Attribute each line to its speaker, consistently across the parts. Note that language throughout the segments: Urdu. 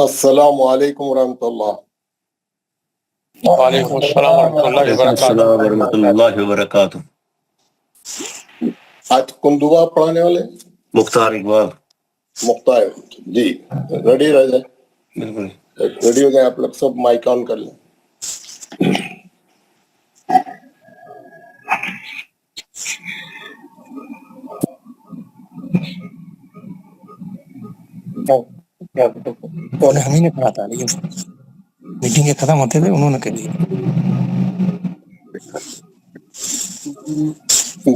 Speaker 1: السلام علیکم ورحمۃ اللہ۔
Speaker 2: وعلیکم السلام ورحمۃ اللہ
Speaker 3: وعلیکم
Speaker 2: وبرکاتہ۔
Speaker 3: السلام ورحمۃ اللہ وبرکاتہ۔
Speaker 1: آج کون دعا پڑھانے والے؟
Speaker 3: مختار اقبال۔
Speaker 1: مختار جی، ریڈی رہ جائیں،
Speaker 3: بالکل
Speaker 1: ریڈی ہو جائیں آپ لوگ سب، مائک آن کر لیں۔
Speaker 4: ہم ہی نے پڑھا تھا، لیکن میٹنگ کے ختم ہوتے تھے انہوں نے کہہ دیا۔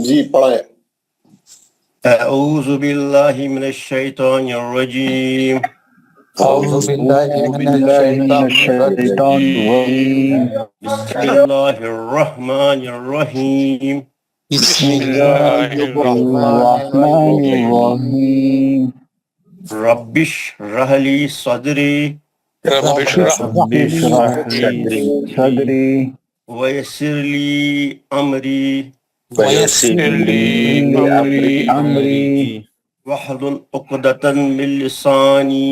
Speaker 1: جی پڑھائیں۔
Speaker 3: اعوذ باللہ من الشیطان الرجیم،
Speaker 2: اعوذ باللہ من الشیطان الرجیم،
Speaker 3: بسم اللہ الرحمن الرحیم،
Speaker 2: بسم اللہ الرحمن الرحیم،
Speaker 3: رب اشرح لی صدری
Speaker 2: رب اشرح لی صدری
Speaker 3: ویسر لی امری
Speaker 2: ویسر لی امری
Speaker 3: واحلل عقدۃ من لسانی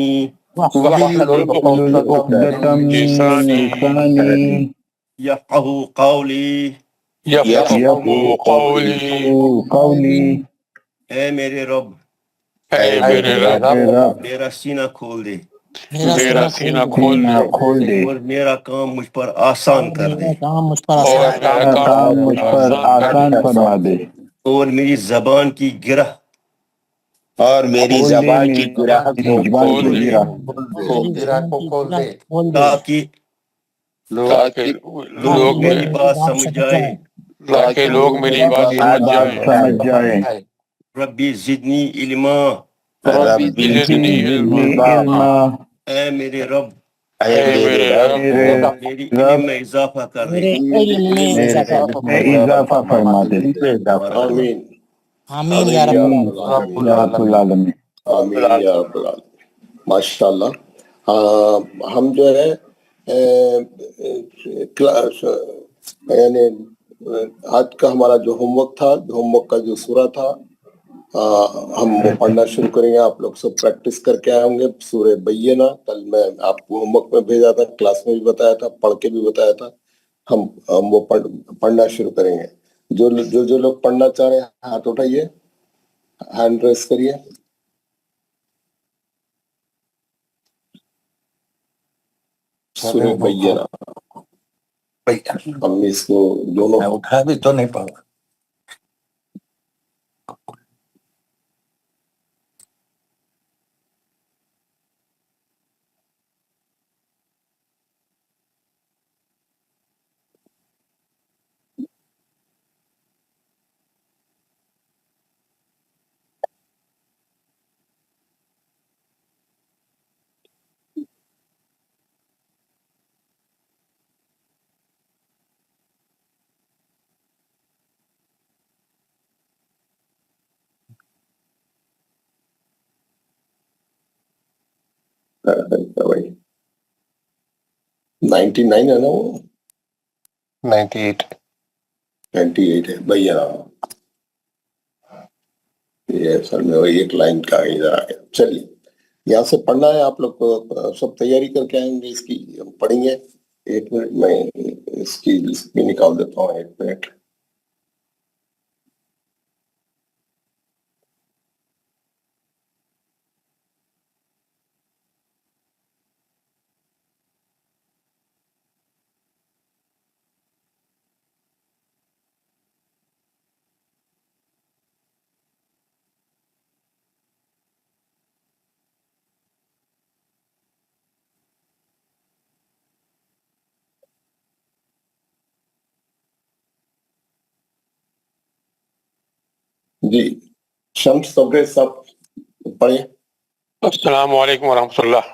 Speaker 2: واحلل عقدۃ من لسانی
Speaker 3: یفقہوا قولی۔
Speaker 2: یفقہوا قولی۔
Speaker 3: اے میرے رب،
Speaker 2: اے میرے رب،
Speaker 3: میرا سینہ کھول دے
Speaker 2: میرا سینہ کھول دے
Speaker 3: اور میرا کام مجھ پر آسان کر دے،
Speaker 4: کام مجھ پر
Speaker 2: اور
Speaker 4: آسان
Speaker 2: میرا کام مجھ پر آسان فرما دے،
Speaker 3: اور میری زبان کی گرہ
Speaker 5: اور میری زبان کی گرہ کو
Speaker 4: کھول دے
Speaker 3: تاکہ
Speaker 2: تاکہ لوگ
Speaker 3: میری بات سمجھ جائے۔
Speaker 2: تاکہ لوگ میری بات سمجھ جائیں۔
Speaker 3: ربی زدنی علما،
Speaker 2: ربی زدنی علما،
Speaker 3: اے میرے رب
Speaker 5: اے میرے رب
Speaker 3: میری علم میں اضافہ کر دے۔
Speaker 2: اضافہ فرما دے۔
Speaker 1: آمین
Speaker 4: آمین یا رب
Speaker 2: رب العالمین۔
Speaker 1: آمین یا رب العالمین۔ ماشاء اللہ۔ ہم جو ہے یعنی آج کا ہمارا جو ہوم ورک تھا، ہوم ورک کا جو سورہ تھا، ہم وہ پڑھنا شروع کریں گے۔ آپ لوگ سب پریکٹس کر کے آئے ہوں گے سورہ بینہ۔ کل میں آپ کو ہوم ورک میں بھیجا تھا، کلاس میں بھی بتایا تھا، پڑھ کے بھی بتایا تھا۔ ہم وہ پڑھنا شروع کریں گے۔ جو لوگ پڑھنا چاہ رہے ہیں ہاتھ اٹھائیے، ہینڈ ریس کریے۔ سورہ بینہ، ہم اس کو دونوں
Speaker 4: اٹھا بھی تو نہیں پڑھا۔
Speaker 1: بھائی 99 ہے نا، وہ
Speaker 2: 98
Speaker 1: 98 ہے بھیا۔ یہ اصل میں وہی ایک لائن کا ادھر آ گیا۔ چلیے یہاں سے پڑھنا ہے، آپ لوگ کو سب تیاری کر کے آئیں گے، اس کی ہم پڑھیں گے۔ 1 منٹ میں اس کی لسٹ بھی نکال دیتا ہوں، 1 منٹ۔ جی شمس تبریز صاحب پڑھیں۔
Speaker 2: السلام علیکم ورحمۃ اللہ۔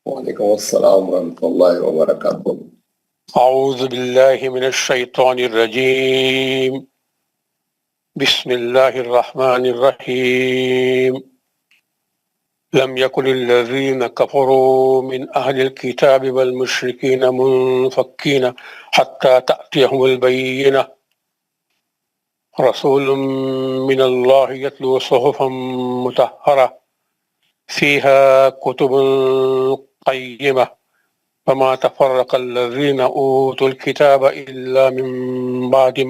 Speaker 1: وعلیکم السلام ورحمۃ اللہ وبرکاتہ۔
Speaker 2: اعوذ باللہ من الشیطان الرجیم، بسم اللہ الرحمن الرحیم۔ لم يكن الذين كفروا من أهل الكتاب والمشركين منفكين حتى تأتيهم البينة، رسول من الله يتلو صحفا مطهرة فيها كتب
Speaker 6: القيمة فما تفرق الذين أوتوا الكتاب إلا من بعد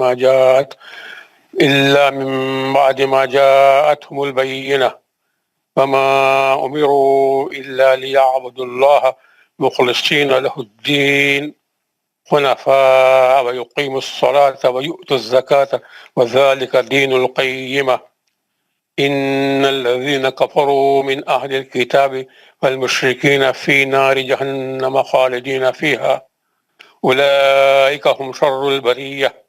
Speaker 6: ما جاءتهم البينة وما أمروا إلا ليعبدوا الله مخلصين له الدين حنفاء ويقيموا الصلاة ويؤتوا الزكاة وذلك دين القيمة إن الذين كفروا من أهل الكتاب والمشركين في نار جهنم خالدين فيها أولئك هم شر البرية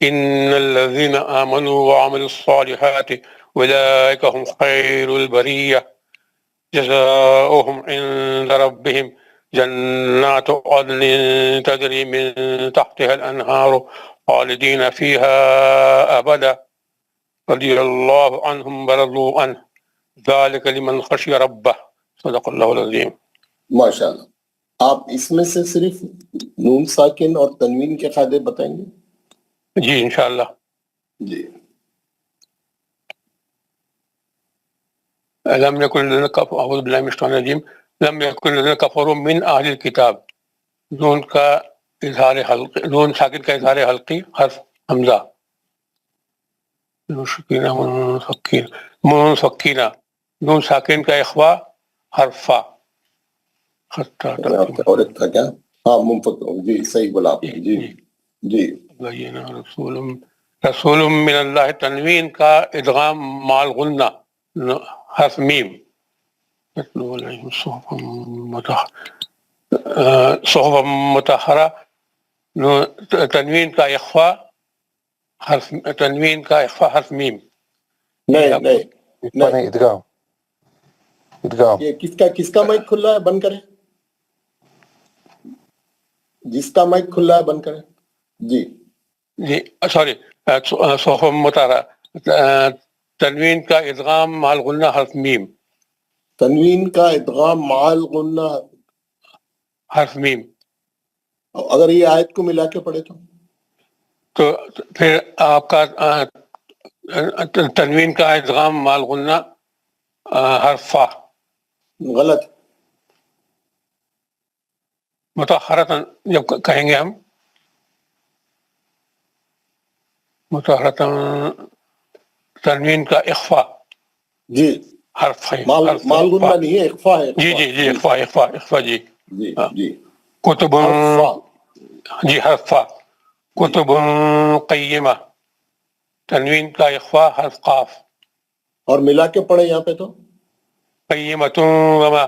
Speaker 6: إن الذين آمنوا وعملوا الصالحات أولئك هم خير البرية جزاؤهم عند ربهم جنات عدن تجري من تحتها الأنهار خالدين فيها أبدا رضي الله عنهم ورضوا عنه ذلك لمن خشي ربه صدق اللہ العظیم.
Speaker 1: ماشاء اللہ. آپ اس میں سے صرف نون ساکن اور تنوین کے قاعدے بتائیں گے؟
Speaker 6: جی انشاءاللہ.
Speaker 1: جی.
Speaker 6: لم يكن الذين كفروا اعوذ بالله من الشيطان الرجيم لم يكن الذين كفروا من اهل الكتاب نون کا اظہار حلقی نون ساکن کا اظہار حلقی حرف حمزہ منفکین نون ساکن کا اخوا حرف فا
Speaker 1: اور ایک تھا کیا؟ ہاں منفک. جی صحیح بولا آپ نے. جی جی.
Speaker 6: رسول من اللہ تنوین کا ادغام مال غنہ حرف میم صحف مطہرہ تنوین کا اخفا حرف میم.
Speaker 1: نہیں نہیں نہیں.
Speaker 2: ادغام
Speaker 1: یہ کس کا مائک کھلا ہے؟ بند کریں. جس کا مائک کھلا ہے بند کریں. جی
Speaker 6: جی سوری صحف مطہرہ تنوین کا ادغام مال غنہ حرف میم.
Speaker 1: تنوین کا ادغام مال غنہ
Speaker 6: حرف میم.
Speaker 1: اگر یہ آیت کو ملا کے پڑھے
Speaker 6: تو پھر آپ کا تنوین کا ادغام مال غنہ حرف فا
Speaker 1: غلط.
Speaker 6: مطہرتاً جب کہیں گے ہم مطہرتاً تنوین کا اخفا
Speaker 1: جی
Speaker 6: حرف
Speaker 1: مال غنہ نہیں ہے، اخفا ہے.
Speaker 6: جی جی جی اخفا جی
Speaker 1: جی جی.
Speaker 6: کتب جی حرف فا کتب قیمہ تنوین کا اخفا حرف قاف
Speaker 1: اور ملا کے پڑھے یہاں پہ تو
Speaker 6: قیمۃ وما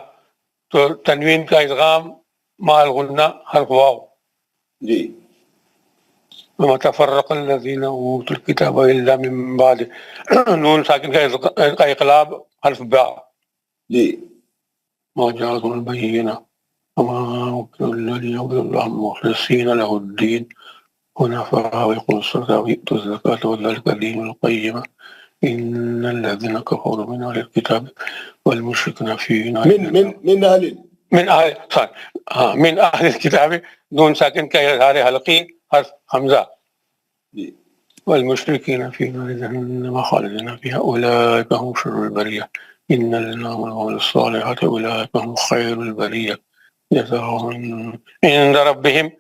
Speaker 6: تو تنوین کا ادغام مال غنہ حرف واو.
Speaker 1: جی.
Speaker 6: وما تفرق الذين اوتوا الكتاب الا من بعد نون ساکن کا اقلاب حرف با.
Speaker 1: جی.
Speaker 6: ما جاءتهم البينة وما أمروا إلا ليعبدوا الله مخلصين له الدين حنفاء ويقيموا الصلاة ويؤتوا الزكاة وذلك دين القيمة إن الذين كفروا من أهل الكتاب والمشركين في نار من أهل الكتاب نون ساکن کا اظہار حلقی حرف حمزہ والمشركين في نار جهنم خالدين فيها أولئك هم شر البرية إن الذين آمنوا وعملوا الصالحات أولئك هم خير البرية جزاؤهم عند ربهم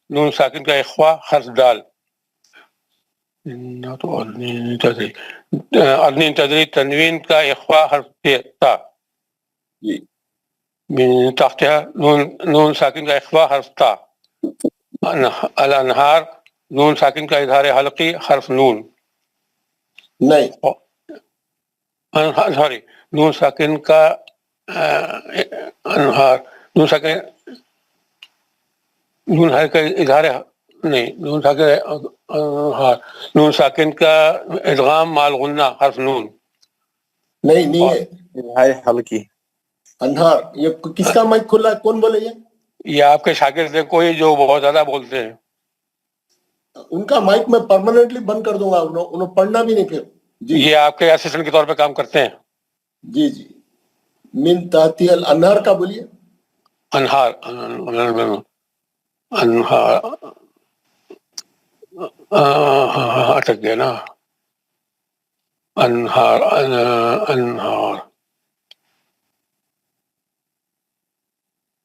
Speaker 6: نون ساکن کا اخوا حرف دال. جنات عدن تجری تنوین کا اخوا حرف تا. من تحتها نون ساکن کا اخوا حرف تا. الانہار نون ساکن کا اظہار حلقی حرف نون.
Speaker 1: نہیں
Speaker 6: سوری نون ساکن کا انہار نون ساکن نون ہے کا اظہار نہیں نون ساکن انہار نون ساکن کا ادغام مال غنہ حرف نون.
Speaker 1: نہیں ہے
Speaker 2: حلقی
Speaker 1: انہار. یہ کس کا مائک کھلا ہے؟ کون بولے
Speaker 6: یہ آپ کے شاگرد ہیں کوئی جو بہت زیادہ بولتے ہیں.
Speaker 1: ان کا مائک میں پرماننٹلی بند کر دوں گا. انہوں پڑھنا بھی نہیں پھر. جی
Speaker 6: یہ آپ کے اسسٹنٹ کے طور پہ کام کرتے ہیں.
Speaker 1: جی جی. من تحتی الانہار کا بولیے.
Speaker 6: انہار انہار اٹک گیا نا. انہار انہار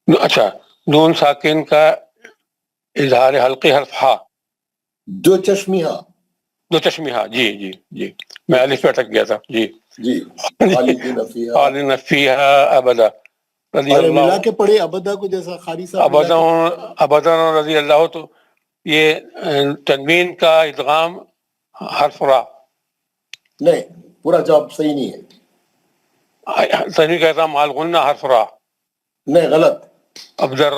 Speaker 6: اچھا، نون ساکن کا اظہار حلقی حرف ہا،
Speaker 1: دو چشمی ہاں،
Speaker 6: دو چشمی ہا، جی جی جی، میں الف پہ اٹک گیا تھا جی.
Speaker 1: جی خالدین فیہا.
Speaker 6: خالدین فیہا ابدا رضی
Speaker 1: اور یہ ملا
Speaker 6: اللہ
Speaker 1: کے پڑھی ابدا کو، جیسا خاری صاحب ملا
Speaker 6: ابدا
Speaker 1: کے.
Speaker 6: ابدا رضی اللہ. تو یہ تنوین کا ادغام حرف را،
Speaker 1: نہیں، پورا جواب صحیح نہیں ہے.
Speaker 6: تنوین کا ادغام الغنہ حرف را.
Speaker 1: نہیں، غلط.
Speaker 6: ابدر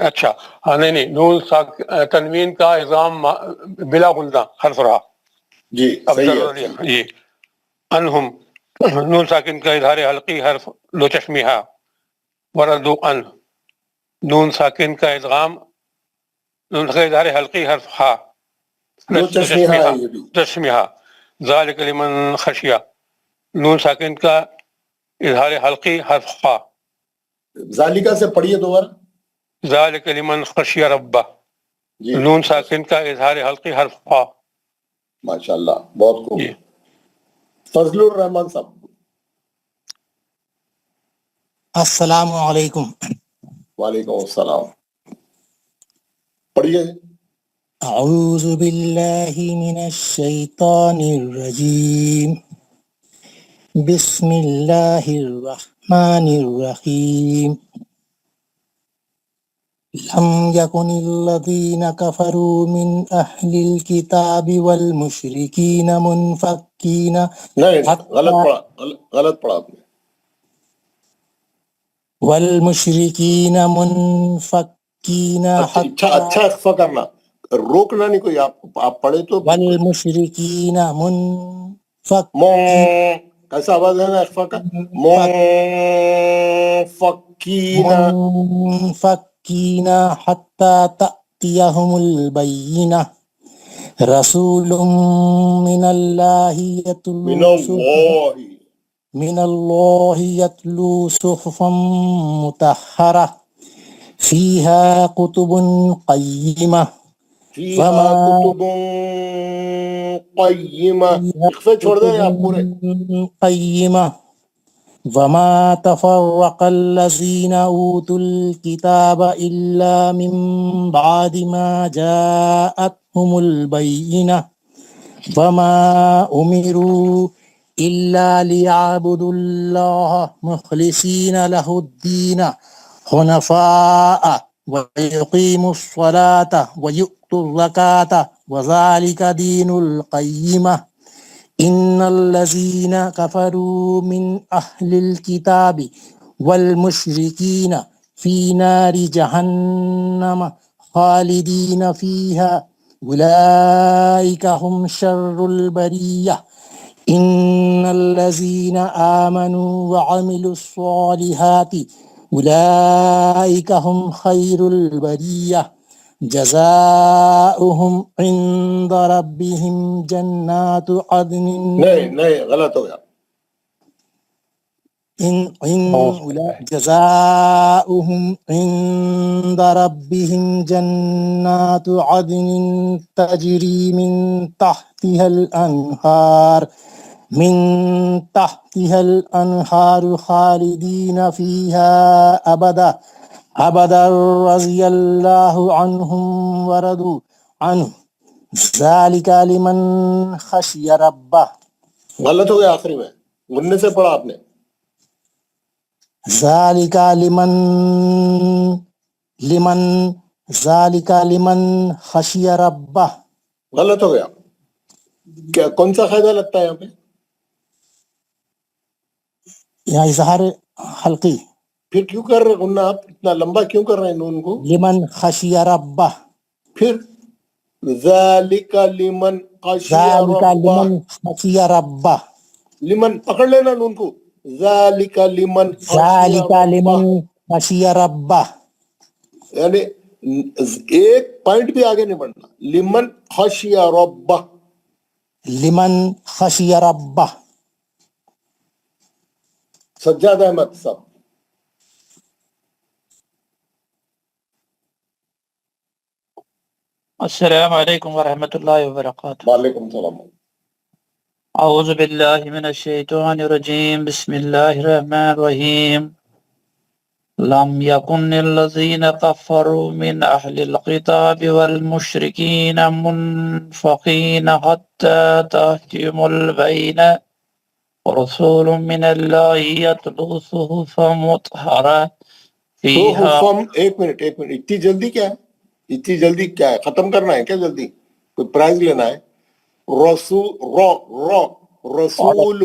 Speaker 6: اچھا ہاں، نہیں نون تنوین کا ادغام بلا غنہ حرف را.
Speaker 1: جی صحیح
Speaker 6: ابدر
Speaker 1: ہے.
Speaker 6: جی. انہم نون ساکن کا اظہار حلقی حرف لو چشمی ہا. وردو ان نون ساکن کا ادغام، نون کا اظہار حلقی حرف ہا،
Speaker 1: دو چشمی ہاں ہے یہ بھی.
Speaker 6: چشمی ہا. ذالک لمن خشیہ نون ساکن کا اظہار حلقی حرف خا.
Speaker 1: ذالکہ سے پڑھیے دوبارہ.
Speaker 6: ذالک لمن خشیہ ربہ
Speaker 1: جی
Speaker 6: نون ساکن کا اظہار حلقی حرف خا.
Speaker 1: ماشاء اللہ، بہت خوب.
Speaker 6: جی.
Speaker 1: فضل الرحمان صاحب.
Speaker 4: السلام علیکم.
Speaker 1: وعلیکم السلام. پڑھیے.
Speaker 4: اعوذ باللہ من الشیطان الرجیم. بسم اللہ الرحمن الرحیم. لم يكن الذين كفروا من أهل الكتاب والمشركين منفكين
Speaker 1: نہیں، غلط
Speaker 4: حتى
Speaker 1: پڑھا، غلط پڑھا آپ نے.
Speaker 4: والمشركين منفكين
Speaker 1: اچھا
Speaker 4: حتى
Speaker 1: اچھا اخفا کرنا، روکنا نہیں کوئی. آپ پڑھے تو بالکل
Speaker 4: والمشركين منفكين
Speaker 1: مون، کیسا آواز ہے نا اخفا کا. فکینا.
Speaker 4: منفكين حتى تأتيهم البينة رسول من الله
Speaker 1: من
Speaker 4: يتلو صحفا
Speaker 1: اللہ.
Speaker 4: من الله يتلو صحفا مطهرة فيها كتب قيمة
Speaker 1: فیہا
Speaker 4: وما
Speaker 1: کتب قیمہ.
Speaker 4: فيها
Speaker 1: اخفے چھوڑ دیں آپ پورے.
Speaker 4: كتب قيمة وما تفرق الذين أوتوا الكتاب إلا من بعد ما جاءتهم البينة وما أمروا إلا ليعبدوا الله مخلصين له الدين حنفاء ويقيموا الصلاة ويؤتوا الزكاة وذلك دين القيمة إن الذين كفروا من أهل الكتاب والمشركين في نار جهنم خالدين فيها أولئك هم شر البرية إن الذين آمنوا وعملوا الصالحات أولئك هم خير البرية جزاؤهم عند ربهم جنات عدن
Speaker 1: نہیں غلط ہو گیا.
Speaker 4: جزاؤهم عند ربهم جنات عدن تجري من تحتها الأنهار خالدين فيها أبدا رضي الله عنهم ورضوا عنه ذلك لمن خشي ربه.
Speaker 1: غلط ہو گیا آخری میں، غنے سے پڑھا آپ نے.
Speaker 4: ذالک لمن خشی ربہ.
Speaker 1: غلط ہو گیا. کیا کون سا قاعدہ لگتا ہے یہاں پہ؟
Speaker 4: یہاں اظہار حلقی.
Speaker 1: پھر کیوں کر رہے غنہ آپ اتنا لمبا کیوں کر رہے ہیں نون کو؟
Speaker 4: لمن خشی ربہ.
Speaker 1: پھر ذالک لمن خشی
Speaker 4: ذالک
Speaker 1: ربہ.
Speaker 4: لمن خشی ربہ.
Speaker 1: لمن پکڑ لینا نون کو. ذالک لمن خشی
Speaker 4: ذالک
Speaker 1: ربہ،
Speaker 4: لمن خشی ربہ.
Speaker 1: یعنی ایک پوائنٹ بھی آگے نہیں بڑھنا. لمن خشی ربہ.
Speaker 4: لمن خشی ربہ.
Speaker 1: سجاد احمد صاحب.
Speaker 7: السلام علیکم ورحمۃ اللہ وبرکاتہ.
Speaker 1: وعلیکم السلام.
Speaker 7: اعوذ باللہ من الشیطان الرجیم بسم اللہ الرحمن الرحیم لم يكن الذين كفروا من أهل الكتاب والمشركين منفقين حتى تأتيهم البينة ورسول من الله يتلو صحفا مطهرة فيها
Speaker 1: ایک منٹ اتنی جلدی کیا ہے؟ اتنی جلدی کیا ہے؟ ختم کرنا ہے کیا جلدی؟ کوئی پرائز لینا ہے؟ رسول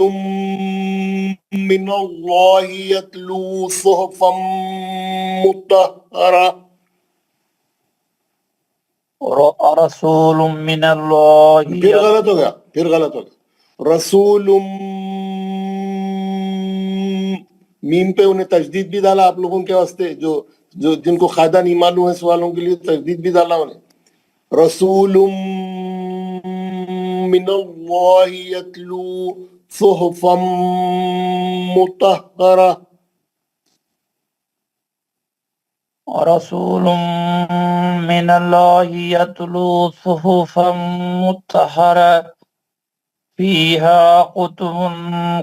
Speaker 1: من اللہ یتلو صحفا مطہرہ.
Speaker 7: رسول من اللہ
Speaker 1: پھر غلط ہو گیا رسول میم پہ انہیں تجدید بھی ڈالا آپ لوگوں کے واسطے جو جن کو قاعدہ نہیں معلوم ہے سوالوں کے لیے تجدید بھی ڈالا انہیں. رسول من اللہ یتلو صحفا مطہرہ.
Speaker 7: رسول من اللہ یتلو صحفا مطہرة فیہا کتب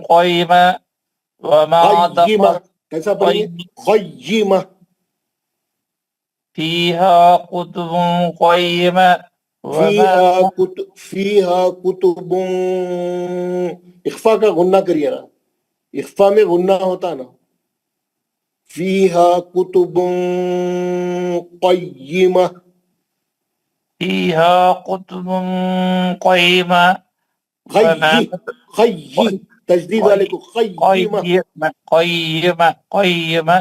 Speaker 7: قیمہ وما
Speaker 1: قیمہ کیسا پڑھیں گے؟ قیمہ.
Speaker 7: فیہا کتب قیمہ
Speaker 1: فیہا کتب اخفا کا غنہ کریے نا، اخفا میں غنہ ہوتا نا. فیہا کتب قیمہ.
Speaker 7: فیہا کتب قیمہ
Speaker 1: خی تجدید والے کو قیمہ.
Speaker 7: قیمہ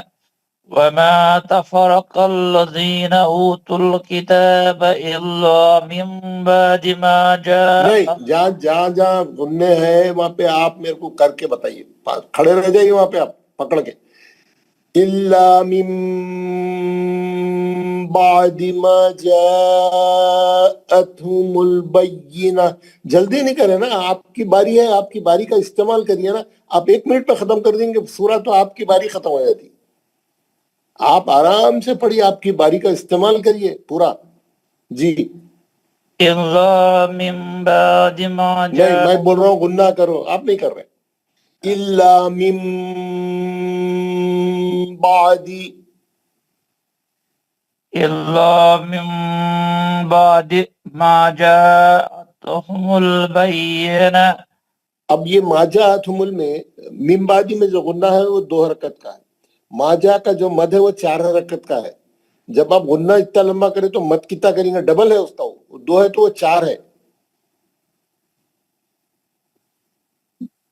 Speaker 7: وما تفرق الذین اوتوا الکتاب الا من بعد ما جاء.
Speaker 1: نہیں، جہاں غنے ہیں وہاں پہ آپ میرے کو کر کے بتائیے، کھڑے رہ جائیے وہاں پہ آپ پکڑ کے. الا من بعد ما جاءتهم البینہ. جلدی نہیں کرے نا، آپ کی باری ہے، آپ کی باری کا استعمال کریے نا. آپ 1 منٹ پہ ختم کر دیں گے سورہ تو آپ کی باری ختم ہو جاتی. آپ آرام سے پڑھیے، آپ کی باری کا استعمال کریے پورا. جی
Speaker 7: الا من بعد ما
Speaker 1: نہیں،
Speaker 7: جاء.
Speaker 1: میں بول رہا ہوں غنہ کرو، آپ نہیں کر رہے. الا من بعد
Speaker 7: الا من بعد ما جاءتهم البینہ.
Speaker 1: اب یہ ماجا تھمل میں من بعد میں جو غنہ ہے وہ 2 حرکت کا ہے. ماجا کا جو مد ہے وہ 4 حرکت کا ہے. جب آپ غنہ اتنا لمبا کریں تو مد کتنا کریں گے؟ ڈبل ہے اس کا، وہ 2 ہے تو وہ 4 ہے.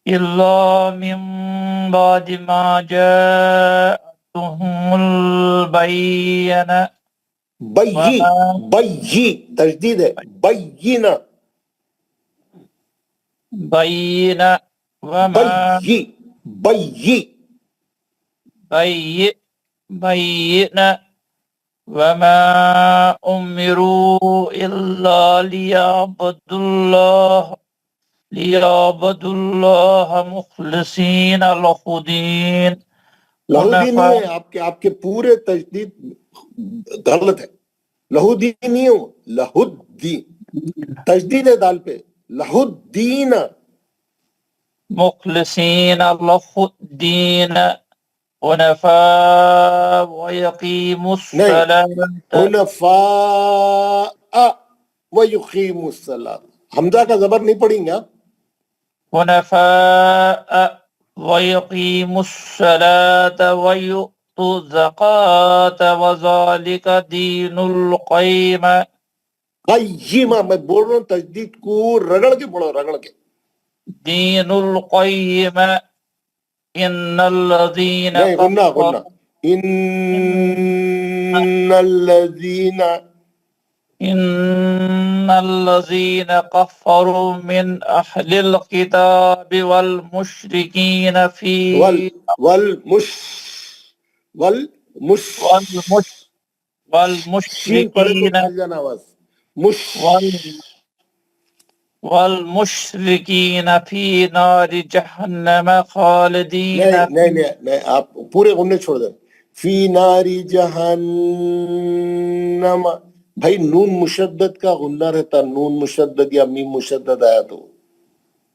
Speaker 7: الا من بعد ما جاءتهم البینہ.
Speaker 1: بی تجدید ہے، بینہ.
Speaker 7: بینہ وما بینہ وما امروا الا لیعبدوا اللہ مخلصین لہ الدین.
Speaker 1: لہودی نہیں ہے، آپ کے پورے تجدید غلط ہے. لہودی نہیں ہو، لہودی تجدید ہے دال پہ. لہودین
Speaker 7: مخلصین لہ الدین حنفاء ویقیموا الصلاۃ.
Speaker 1: حنفاء ویقیموا الصلاۃ. حمزہ کا زبر نہیں پڑھیں گے آپ.
Speaker 7: حنفاء ویقیموا الصلاۃ ویؤتوا الزکاۃ وذلک دین القیمہ.
Speaker 1: قیمہ میں بول رہا ہوں تجدید کو رگڑ کے پڑھو، رگڑ کے.
Speaker 7: دین القیمہ ان الذین
Speaker 1: نہیں، غنہ ان الذین
Speaker 7: ان الذین کفروا من اہل الکتاب والمشرکین فی
Speaker 1: شین پڑھے تو پھیل جانا آواز.
Speaker 7: والمشرکین فی نار جہنم خالدین.
Speaker 1: نہیں، آپ پورے غنے چھوڑ دیں. فی ناری جہنم. بھائی نون مشدد کا غنہ رہتا، نون مشدد یا میم مشدد آیا تو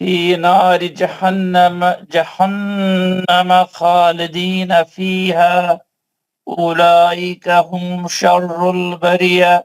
Speaker 7: في نار جهنم خالدين فيها أولئك هم شر البرية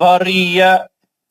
Speaker 7: برية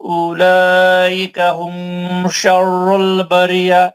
Speaker 7: أولئك هم شر البرية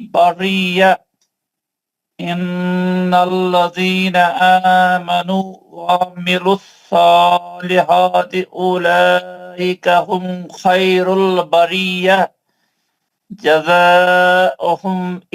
Speaker 7: برية إن الذين آمنوا وعملوا الصالحات أولئك هم خير البرية جزاؤهم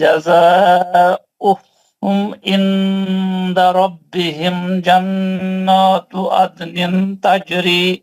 Speaker 7: جزاؤهم عند ربهم جنات عدن تجري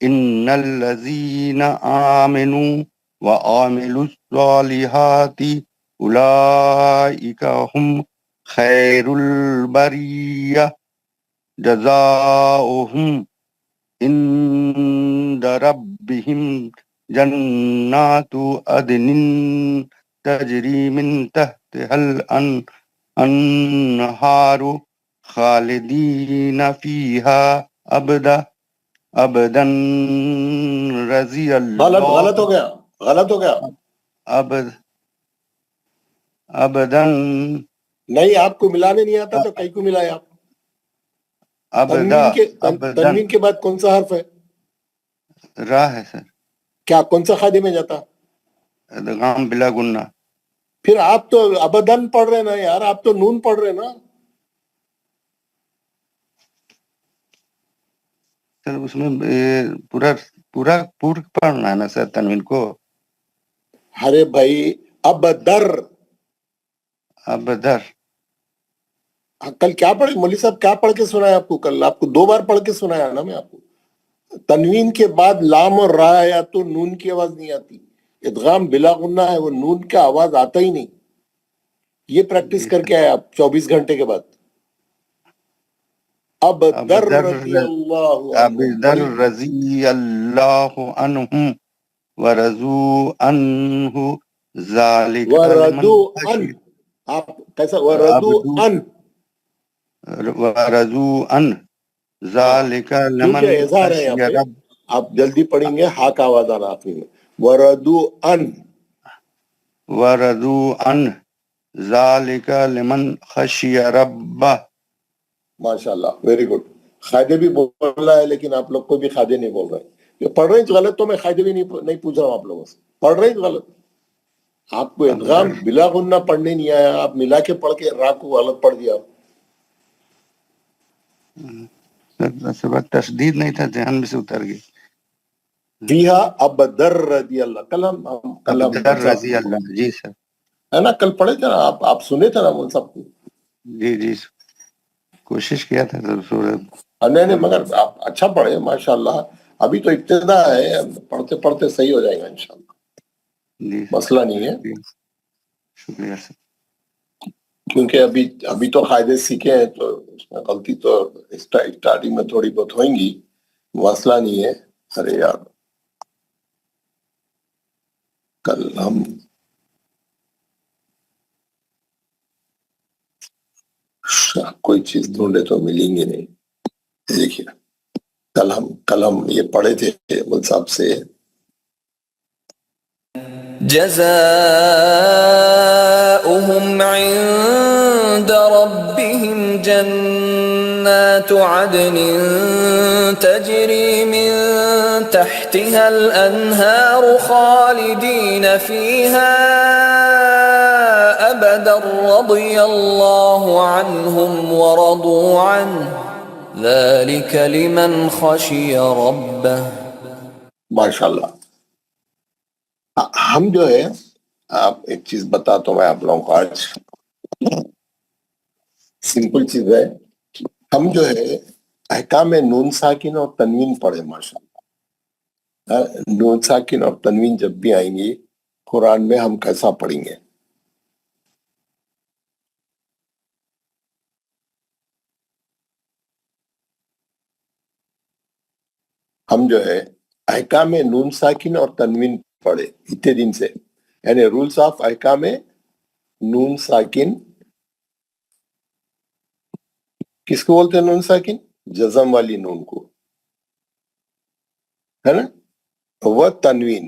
Speaker 5: ان الذین آمنوا وعملوا الصالحات اولئک هم خیر البریہ جزاؤہم عند ربهم جنات عدن تجری من تحتها الانہار خالدین فیہا ابدا رضی اللہ
Speaker 1: غلط ہو گیا
Speaker 5: ابدا
Speaker 1: نہیں، آپ کو ملانے نہیں آتا تو کئی کو ملائے آپ؟
Speaker 5: ابدا
Speaker 1: تنوین کے بعد کون سا حرف ہے؟
Speaker 5: راہ ہے سر،
Speaker 1: کیا کون سا خادے میں جاتا؟
Speaker 5: ادغام بلا گنہ.
Speaker 1: پھر آپ تو ابدن پڑھ رہے نا یار، آپ تو نون پڑھ رہے نا.
Speaker 5: سر اس میں پورا پورا پڑھنا ہے نا سر تنوین کو.
Speaker 1: ارے بھائی ابدر کل کیا پڑھے مولوی صاحب، کیا پڑھ کے سنایا آپ کو؟ کل آپ کو 2 بار پڑھ کے سنایا نا میں آپ کو. تنوین کے بعد لام اور را یا تو نون کی آواز نہیں آتی. ادغام بلا غنہ ہے، وہ نون کا آواز آتا ہی نہیں. یہ پریکٹس کر کے آئے آپ 24 گھنٹے کے بعد. ابدر رضی اللہ
Speaker 5: عنہم ورضوا عنہ ذالک
Speaker 1: وردو ان، آپ کیسا وردو ان؟
Speaker 5: ورضوا عنہ ذالک لمن
Speaker 1: کیونکہ اظہار ہے یہاں
Speaker 5: خشی
Speaker 1: پہ،
Speaker 5: رب.
Speaker 1: آپ جلدی پڑھیں گے ہا کا آواز آنا آخری میں. وردو ان،
Speaker 5: ورضوا عنہ ذالک لمن خشی ربہ.
Speaker 1: ماشاءاللہ ویری گڈ. قاعدے بھی بول رہا ہے لیکن آپ لوگ کو بھی قاعدے نہیں بول رہے. یہ پڑھ رہے ہیں غلط تو میں قاعدے بھی نہیں پوچھ رہا ہوں آپ لوگوں سے. پڑھ رہے ہیں غلط. آپ کو ادغام بلا غنہ پڑھنے نہیں آیا، آپ ملا کے پڑھ کے را کو غلط پڑھ دیا.
Speaker 5: تشدید نہیں تھا، ذہن میں سے اتر گئی.
Speaker 1: فیہا ابدر رضی اللہ. کل ہم
Speaker 5: ابدر رضی اللہ. جی سر.
Speaker 1: ہے نا، کل پڑھے تھے نا آپ سنے تھے نا وہ سب کو.
Speaker 5: جی کوشش کیا تھا سورت.
Speaker 1: نہیں مگر آپ اچھا پڑھے ماشاءاللہ. ابھی تو ابتدا ہے، پڑھتے پڑھتے صحیح ہو جائے گا انشاءاللہ.
Speaker 5: جی
Speaker 1: مسئلہ نہیں ہے،
Speaker 5: شکریہ سر.
Speaker 1: کیونکہ ابھی تو قاعدے سیکھے ہیں تو اس میں غلطی تو اسٹارٹنگ میں تھوڑی بہت ہوئیں گی. مسئلہ نہیں ہے. ارے یار کل ہم کوئی چیز ڈھونڈے تو ملیں گے نہیں. دیکھیے کل ہم یہ پڑھے تھے مل صاحب سے.
Speaker 8: جزاؤهم عند ربهم جنات عدن تجري من تحتها الأنهار خالدين فيها أبدا رضي الله عنهم ورضوا عنه ذلك لمن خشي ربه.
Speaker 1: ماشاءاللہ. ہم جو ہے، آپ ایک چیز بتاتا ہوں میں آپ لوگوں کو آج. سمپل چیز ہے. ہم جو ہے احکام نون ساکن اور تنوین پڑھے ماشاءاللہ. نون ساکن اور تنوین جب بھی آئیں گی قرآن میں ہم کیسا پڑھیں گے. ہم جو ہے احکام نون ساکن اور تنوین پڑھے اتنے دن سے، یعنی رولز آف احکام نون ساکن. کس کو بولتے ہیں نون ساکن؟ جزم والی نون کو، ہے نا. وہ تنوین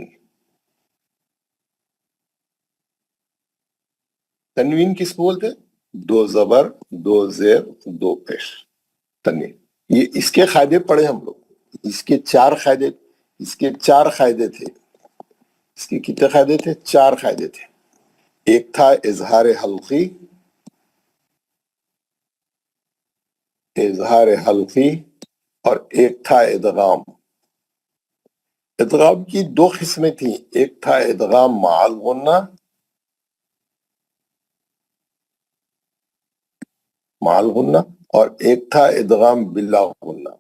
Speaker 1: کس کو بولتے ہیں؟ 2 زبر 2 زیر 2 پیش تنوین. یہ اس کے قاعدے پڑھے ہم لوگ. اس کے 4 قاعدے تھے. اس کے کتنے قاعدے تھے؟ 4 قاعدے تھے. ایک تھا اظہار حلقی اور ایک تھا ادغام. ادغام کی 2 قسمیں تھیں. ایک تھا ادغام مع الغنہ اور ایک تھا ادغام بلا غنہ.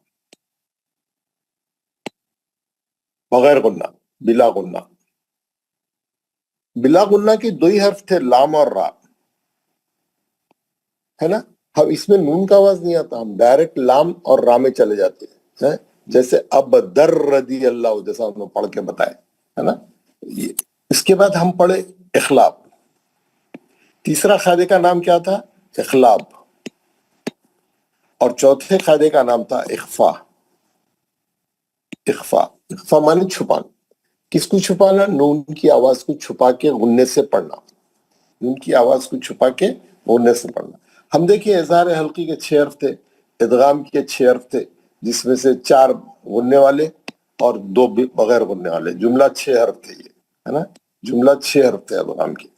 Speaker 1: بغیر غنہ، بلا غنہ. بلا غنہ کے دو ہی حرف تھے، لام اور را، ہے نا. ہم اس میں نون کا آواز نہیں آتا، ہم ڈائریکٹ لام اور را میں چلے جاتے ہیں. جیسے اب در رضی اللہ، جیسا ہم نے پڑھ کے بتایا ہے نا. اس کے بعد ہم پڑھے اخلاب. تیسرا قاعدے کا نام کیا تھا؟ اخلاب. اور چوتھے قاعدے کا نام تھا اخفا. اخفا، اخفا معنی چھپانا. کس کو چھپانا؟ نون کی آواز کو چھپا کے غنے سے پڑھنا. نون کی آواز کو چھپا کے غنے سے پڑھنا. ہم دیکھیں اظہار حلقی کے 6 حرف تھے، ادغام کے 6 حرف تھے، جس میں سے 4 غننے والے اور 2 بغیر غننے والے. جملہ 6 حرف تھے، یہ ہے نا. جملہ 6 حرف تھے ادغام کے.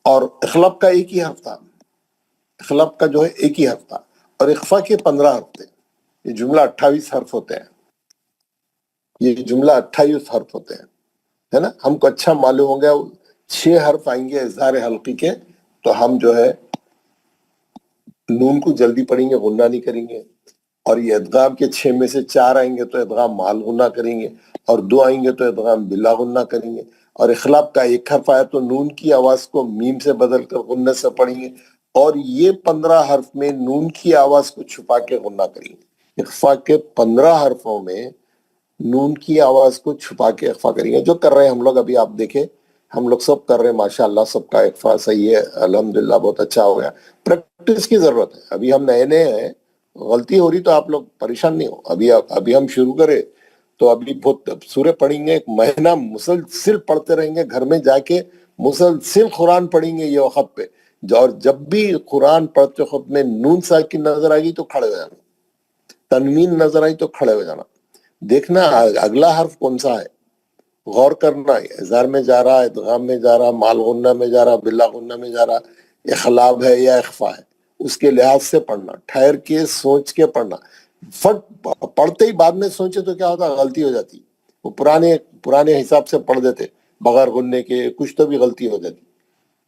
Speaker 1: اور اخلاب کا ایک ہی حرف تھا. اخلاب کا جو ہے ایک ہی حرف تھا. اور اخفا کے 15 حرف تھے. یہ جملہ 28 حرف ہوتے ہیں. یہ جملہ 28 حرف ہوتے ہیں، ہے نا. ہم کو اچھا معلوم ہو گیا 6 حرف آئیں گے اظہار حلقی کے، تو ہم جو ہے نون کو جلدی پڑھیں گے، غنہ نہیں کریں گے. اور یہ ادغام کے 6 میں سے 4 آئیں گے تو ادغام مال غنہ کریں گے، اور 2 آئیں گے تو ادغام بلا غنہ کریں گے. اور اخلاب کا ایک حرف آیا تو نون کی آواز کو میم سے بدل کر غنہ سے پڑھیں گے. اور یہ 15 حرف میں نون کی آواز کو چھپا کے غنہ کریں گے. اخفا کے 15 حرفوں میں نون کی آواز کو چھپا کے اخفا کریں گے. جو کر رہے ہیں ہم لوگ، ابھی آپ دیکھیں ہم لوگ سب کر رہے ہیں، ماشاءاللہ سب کا اخفا صحیح ہے، الحمدللہ بہت اچھا ہو گیا. پریکٹس کی ضرورت ہے. ابھی ہم نئے نئے ہیں، غلطی ہو رہی تو آپ لوگ پریشان نہیں ہو. ابھی ہم شروع کرے تو ابھی بہت سورے پڑھیں گے، 1 مہینہ مسلسل پڑھتے رہیں گے، گھر میں جا کے مسلسل قرآن پڑھیں گے یہ وقت پہ. اور جب بھی قرآن پڑھتے وقت میں نون ساکن نظر آئے گی تو کھڑے ہو جانا، تنوین نظر آئی تو کھڑے ہو جانا، دیکھنا اگلا حرف کون سا ہے، غور کرنا. اظہار میں جا رہا، ادغام میں جا رہا، مال غنہ میں جا رہا، بلا غنہ میں جا رہا، اخلاب ہے یا اخفا ہے، اس کے لحاظ سے پڑھنا، ٹھہر کے سوچ کے پڑھنا. پڑھتے ہی بعد میں سوچے تو کیا ہوتا، غلطی ہو جاتی. وہ پرانے حساب سے پڑھ دیتے بغیر غننے کے، کچھ تو بھی غلطی ہو جاتی.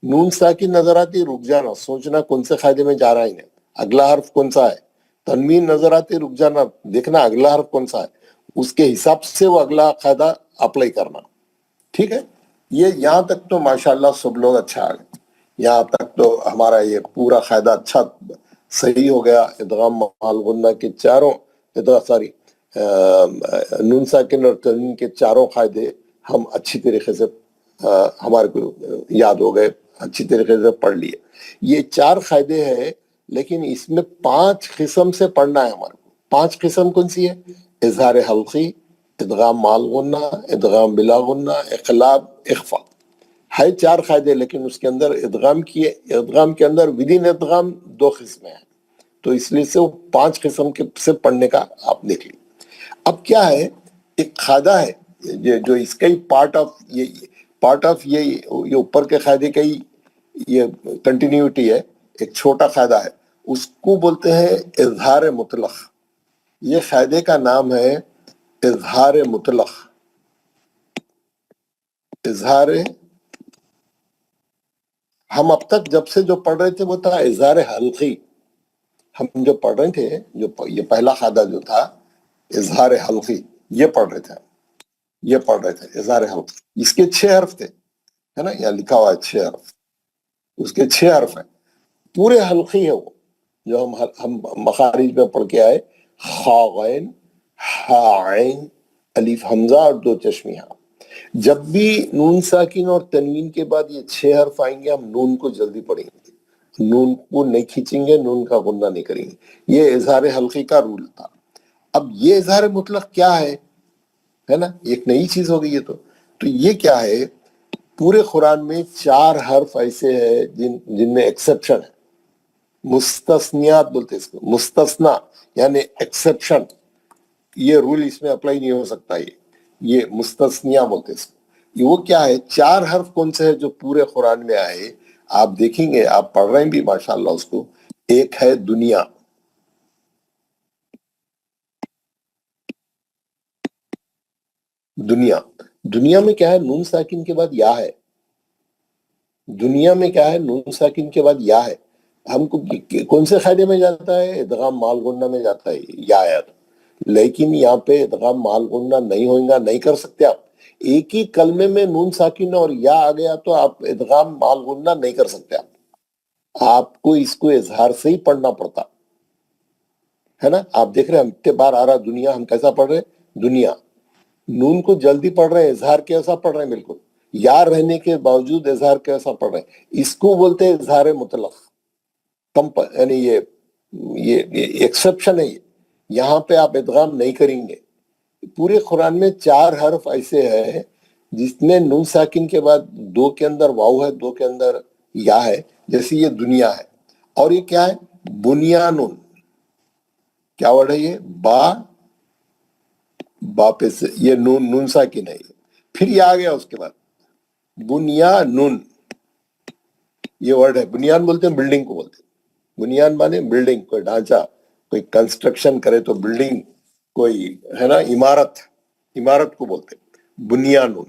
Speaker 1: نون ساکن نظر آتی، رک جانا، سوچنا کون سے قاعدے میں جا رہا ہے، اگلا حرف کون سا ہے. تنوین نظر آتی، رک جانا، دیکھنا اگلا حرف کون سا ہے، اس کے حساب سے وہ اگلا قاعدہ اپلائی کرنا. ٹھیک ہے. یہ یہاں تک تو ماشاءاللہ سب لوگ اچھا آ گئے. یہاں تک تو ہمارا یہ پورا قاعدہ اچھا صحیح ہو گیا. ادغام مال غنہ کے چاروں نون ساکن اور تنوین کے چاروں قاعدے ہم اچھی طریقے سے ہمارے کو یاد ہو گئے، اچھی طریقے سے پڑھ لیے. یہ 4 قاعدے ہیں، لیکن اس میں 5 قسم سے پڑھنا ہے ہمارے کو. 5 قسم کون سی ہے؟ اظہار حلقی، ادغام مال غنہ، ادغام بلا غنہ، اخلاب، اخفا. ہے 4 قاعدے، لیکن اس کے اندر ادغام کے اندر ودین ادغام 2 قسمیں ہیں، تو اس لیے سے وہ 5 قسم کے سے پڑھنے کا آپ دیکھ لیں. اب کیا ہے، ایک قاعدہ ہے جو اس کا ہی پارٹ آف یہ اوپر کے قاعدے کا ہی یہ کنٹینیوٹی ہے. ایک چھوٹا قاعدہ ہے، اس کو بولتے ہیں اظہار مطلق. یہ قاعدے کا نام ہے اظہار مطلق. اظہار، ہم اب تک جب سے جو پڑھ رہے تھے وہ تھا اظہار حلقی. ہم جو پڑھ رہے تھے، جو یہ پہلا قاعدہ جو تھا اظہار حلقی، یہ پڑھ رہے تھے اظہار حلقی. اس کے 6 حرف تھے، ہے نا، یہاں لکھا ہوا ہے 6 حرف. اس کے 6 حرف ہیں، پورے حلقی ہے وہ جو ہم مخارج میں پڑھ کے آئے. خا غین، ہا عین، الف حمزہ اور 2 چشمیہ. جب بھی نون ساکن اور تنوین کے بعد یہ 6 حرف آئیں گے، ہم نون کو جلدی پڑھیں گے، نون کو نہیں کھینچیں گے، نون کا غنہ نہیں کریں گے. یہ اظہار حلقی کا رول تھا. اب یہ اظہار مطلق کیا ہے نا، ایک نئی چیز ہو گئی ہے. تو یہ کیا ہے، پورے قرآن میں 4 حرف ایسے ہیں جن میں ایکسپشن ہے. مستثنیات بولتے اس کو، مستثنا یعنی ایکسپشن. یہ رول اس میں اپلائی نہیں ہو سکتا. یہ مستثنیہ بولتے اس کو. وہ کیا ہے، 4 حرف کون سے ہیں جو پورے قرآن میں آئے، آپ دیکھیں گے، آپ پڑھ رہے ہیں بھی ماشاءاللہ اس کو. ایک ہے دنیا، دنیا میں کیا ہے، نون ساکن کے بعد یا ہے. دنیا میں کیا ہے، نون ساکن کے بعد یا ہے. ہم کو کون سے قاعدے میں جاتا ہے، ادغام مال غنہ میں جاتا ہے یا آیت. لیکن یہاں پہ ادغام مال غنہ نہیں ہوگا، نہیں کر سکتے آپ. ایک ہی کلمے میں نون ساکن اور یا آ گیا تو آپ ادغام مال غنہ نہیں کر سکتے. آپ کو اس کو اظہار سے ہی پڑھنا پڑتا ہے نا. آپ دیکھ رہے ہیں ہم اتنے بار آ رہا دنیا، ہم کیسا پڑھ رہے ہیں؟ دنیا. نون کو جلدی پڑھ رہے ہیں، اظہار کیسا پڑھ رہے ہیں؟ بالکل یا رہنے کے باوجود اظہار کیسا پڑھ رہے ہیں؟ اس کو بولتے ہیں اظہار مطلق. یعنی یہ ایکسپشن ہے. یہاں پہ آپ ادغام نہیں کریں گے. پورے قرآن میں 4 حرف ایسے ہیں جس میں نون ساکن کے بعد 2 کے اندر واو ہے، 2 کے اندر یا ہے. جیسے یہ دنیا ہے، اور یہ کیا ہے؟ بنیانون. کیا ورڈ ہے یہ؟ با پہ سے یہ نون ساکن ہے. پھر یہ آ گیا اس کے بعد بنیانون. یہ ورڈ ہے. بنیان بولتے ہیں بلڈنگ کو بولتے ہیں. بنیان مانے بلڈنگ، کوئی ڈھانچہ، کوئی کنسٹرکشن کرے تو بلڈنگ، کوئی ہے نا عمارت کو بولتے ہیں بنیانون.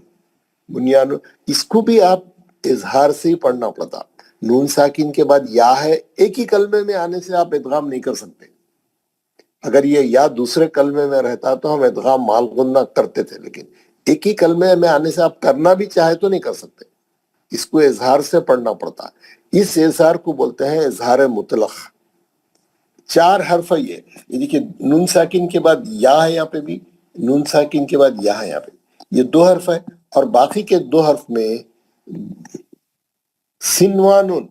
Speaker 1: بنیانون اس کو بھی آپ اظہار سے ہی پڑھنا پڑتا. نون ساکن کے بعد یا ہے، ایک ہی کلمے میں آنے سے آپ ادغام نہیں کر سکتے. اگر یہ یا دوسرے کلمے میں رہتا تو ہم ادغام مال غنہ کرتے تھے، لیکن ایک ہی کلمے میں آنے سے آپ کرنا بھی چاہے تو نہیں کر سکتے. اس کو اظہار سے پڑھنا پڑتا. اس اظہار کو بولتے ہیں اظہار مطلق. 4 حرف ہے یہ دیکھیے. نون ساکن کے بعد یا ہے، یہاں پہ بھی نون ساکن کے بعد یا ہے. یہاں پہ یہ 2 حرف ہے، اور باقی کے 2 حرف میں سنوانون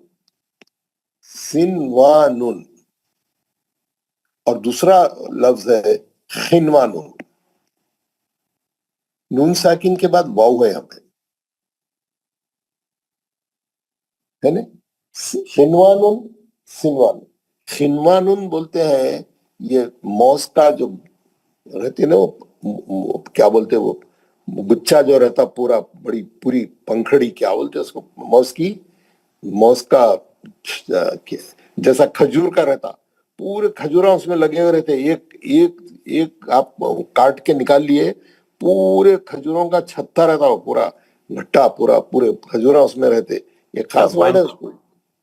Speaker 1: اور دوسرا لفظ ہے خنوانون. نون ساکن کے بعد واو ہے یہاں پہ، ہے نا. خنوانون بولتے ہیں. یہ موز کا جو رہتے نا، وہ کیا بولتے، وہ گچھا جو رہتا پورا، پوری پنکھڑی، کیا بولتے اس کو، موز کا جیسا کھجور کا رہتا، پورے کھجورا اس میں لگے ہوئے رہتے. ایک آپ کاٹ کے نکال لیے، پورے کھجوروں کا چھتا رہتا، وہ پورا گھٹا، پورے کھجورا اس میں رہتے. یہ خاص ورڈ ہے. اس کو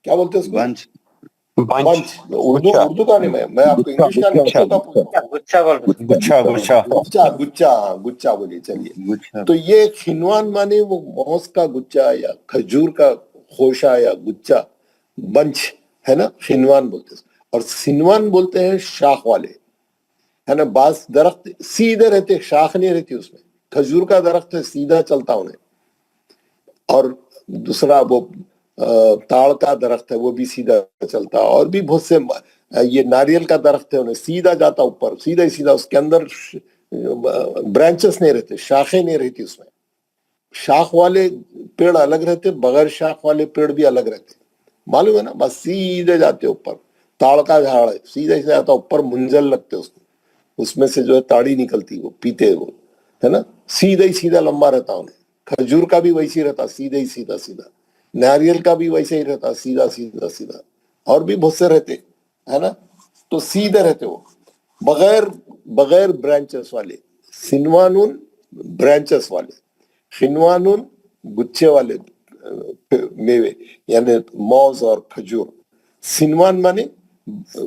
Speaker 1: کیا بولتے ہیں؟ اس کو
Speaker 5: بنچ.
Speaker 1: بنچ. اردو کا نہیں، میں آپ کو انگلش کا نہیں، اردو کا پوچھتا ہوں. گچھا بولیے. چلیے. تو یہ خنوان مانے وہ موز کا گچھا یا کھجور کا خوشہ یا گچھا، بنچ ہے نا، خنوان بولتے ہیں. اور سنوان بولتے ہیں شاخ والے، ہے نا. بعض درخت سیدھے رہتے، شاخ نہیں رہتی اس میں. کھجور کا درخت ہے، سیدھا چلتا انہیں. اور دوسرا وہ تاڑ کا درخت ہے، وہ بھی سیدھا چلتا. اور بھی بہت سے، یہ ناریل کا درخت ہے، انہیں سیدھا جاتا اوپر، سیدھا ہی سیدھا. اس کے اندر برانچز نہیں رہتے، شاخیں نہیں رہتی اس میں. شاخ والے پیڑ الگ رہتے، بغیر شاخ والے پیڑ بھی الگ رہتے. معلوم ہے نا. بس سیدھے جاتے اوپر. تاڑ کا جھاڑ ہے، سیدھا سیدھا جاتا اوپر، منزل لگتے اس میں سے جو ہے تاڑی نکلتی، وہ پیتے، وہ ہے نا. سیدھا ہی سیدھا لمبا رہتا انہیں. کھجور کا بھی ویسے ہی رہتا، سیدھا ہی سیدھا. ناریل کا بھی ویسے ہی رہتا، سیدھا. اور بھی بہت سے رہتے، ہے نا. تو سیدھے رہتے وہ، بغیر برانچز والے. سنوانون برانچز والے، خنوانون گچھے والے میوے، یعنی موز اور کھجور. سنوان مانے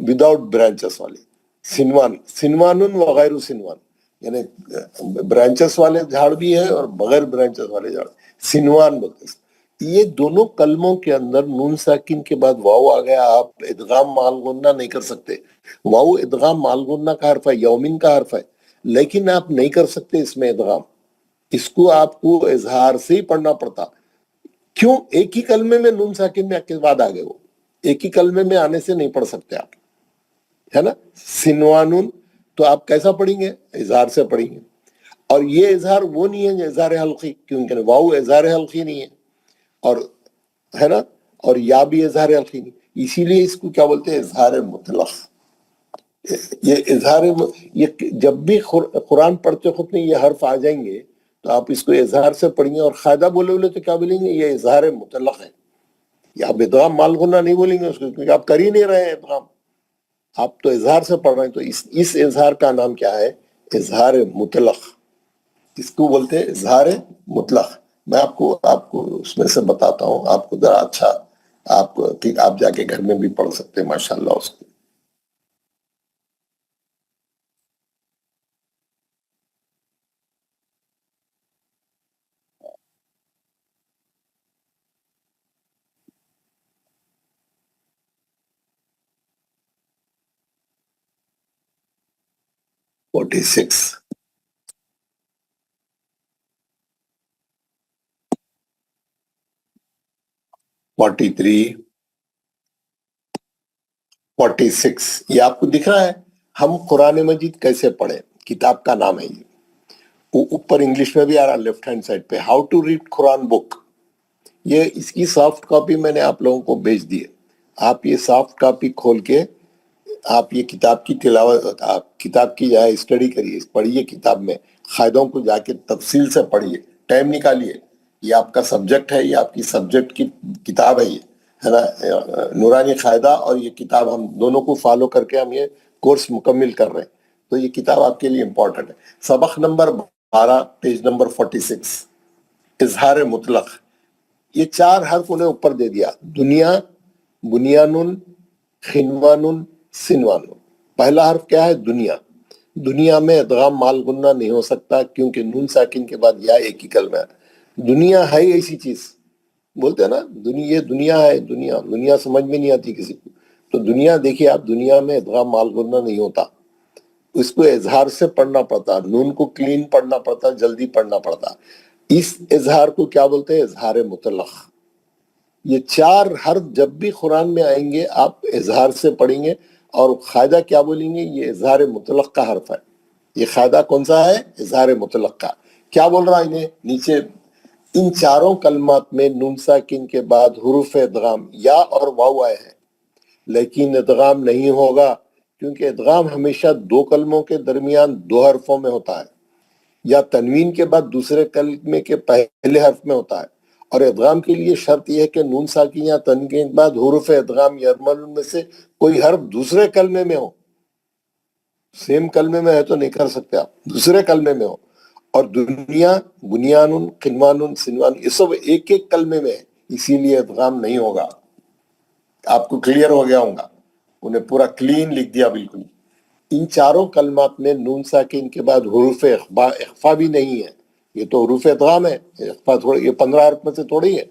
Speaker 1: وداؤٹ برانچز والے. سنوانون وغیر سنوان، یعنی برانچز والے جھاڑ بھی ہے اور بغیر برانچز والے جھاڑ. سنوان بولتے ہیں. یہ دونوں کلموں کے اندر نون ساکن کے بعد واو آ گیا، آپ ادغام مال غنہ نہیں کر سکتے. واو ادغام مال غنہ کا حرف ہے، یومن کا حرف ہے، لیکن آپ نہیں کر سکتے اس میں ادغام. اس کو آپ کو اظہار سے ہی پڑھنا پڑتا. کیوں؟ ایک ہی کلمے میں نون ساکن میں کے بعد آ گئے. وہ ایک ہی کلمے میں آنے سے نہیں پڑھ سکتے آپ، ہے نا. سنوانون تو آپ کیسا پڑھیں گے؟ اظہار سے پڑھیں گے. اور یہ اظہار وہ نہیں ہے جو اظہار حلقی، کیونکہ واو اظہار حلقی نہیں ہے، اور ہے نا، اور یا بھی اظہار حلقی نہیں. اسی لیے اس کو کیا بولتے ہیں؟ اظہار مطلق. یہ جب بھی قرآن پڑھتے خود میں یہ حرف آ جائیں گے تو آپ اس کو اظہار سے پڑھیں گے. اور قاعدہ بولے تو کیا بولیں گے؟ یہ اظہار مطلق ہے. یا آپ ادغام مال غنہ نہیں بولیں گے اس کو، کیونکہ آپ کر ہی نہیں رہے ہیں ادغام، آپ تو اظہار سے پڑھ رہے ہیں. تو اس اظہار کا نام کیا ہے؟ اظہار مطلق. اس کو بولتے ہیں اظہار مطلق. میں آپ کو اس میں سے بتاتا ہوں، آپ کو ذرا اچھا، آپ جا کے گھر میں بھی پڑھ سکتے ہیں ماشاءاللہ اس کو. 46 43 46 یہ آپ کو دکھ رہا ہے. ہم قرآن مجید کیسے پڑھیں؟ کتاب کا نام ہے یہ. اوپر انگلش میں بھی آ رہا لیفٹ ہینڈ سائڈ پہ، ہاؤ ٹو ریڈ قرآن بک. یہ اس کی سافٹ کاپی میں نے آپ لوگوں کو بھیج دی ہے. آپ یہ سافٹ کاپی کھول کے آپ یہ کتاب کی تلاوت، آپ کتاب کی جائے اسٹڈی کریے، پڑھیے کتاب میں قاعدوں کو جا کے تفصیل سے پڑھیے، ٹائم نکالیے. یہ آپ کا سبجیکٹ ہے، یہ آپ کی سبجیکٹ کی کتاب ہے، یہ ہے نا. نورانی قاعدہ اور یہ کتاب ہم دونوں کو فالو کر کے ہم یہ کورس مکمل کر رہے ہیں، تو یہ کتاب آپ کے لیے امپورٹنٹ ہے. سبق نمبر 12 پیج نمبر 46 اظہار مطلق. یہ 4 حرف انہیں اوپر دے دیا، دنیا، بنیان، خنوان، سنوان. پہلا حرف کیا ہے؟ دنیا. دنیا میں ادغام مال غنہ نہیں ہو سکتا کیونکہ نون ساکن کے بعد یا ایک ہی کلمہ ہے. دنیا ہے ایسی چیز، بولتے ہیں نا دنیا، یہ دنیا ہے. دنیا سمجھ میں نہیں آتی کسی کو. تو دنیا دیکھیے آپ، دنیا میں ادغام مال غنہ نہیں ہوتا، اس کو اظہار سے پڑھنا پڑتا، نون کو کلین پڑھنا پڑتا، جلدی پڑھنا پڑتا. اس اظہار کو کیا بولتے ہیں؟ اظہار مطلق. یہ 4 حرف جب بھی قرآن میں آئیں گے آپ اظہار سے پڑھیں گے، اور قاعدہ کیا بولیں گے؟ یہ اظہار مطلق کا حرف ہے. یہ قاعدہ کون سا ہے؟ اظہار مطلق کا. کیا بول رہا انہیں نیچے؟ ان 4 کلمات میں نون ساکن کے بعد حروف ادغام یا اور واو آئے ہیں، لیکن ادغام نہیں ہوگا کیونکہ ادغام ہمیشہ 2 کلموں کے درمیان 2 حرفوں میں ہوتا ہے، یا تنوین کے بعد دوسرے کلمے کے پہلے حرف میں ہوتا ہے. اور ادغام کے لیے شرط یہ ہے کہ نون ساکن یا تنوین کے بعد حروف ادغام یرملون میں سے کوئی حرف دوسرے کلمے میں ہو. سیم کلمے میں ہے تو نہیں کر سکتے آپ، دوسرے کلمے میں ہو. اور دنیا، بنیان، خنوان، سنوان یہ سب ایک ایک کلمے میں ہے، اسی لیے ادغام نہیں ہوگا. آپ کو کلیئر ہو گیا ہوگا، انہیں پورا کلین لکھ دیا بالکل. ان 4 کلمات میں نون ساکن کے بعد حروف اخفا بھی نہیں ہے. یہ تو حروف ادغام ہے، اخفا تھوڑی، یہ 15 حرف میں سے تھوڑی ہے،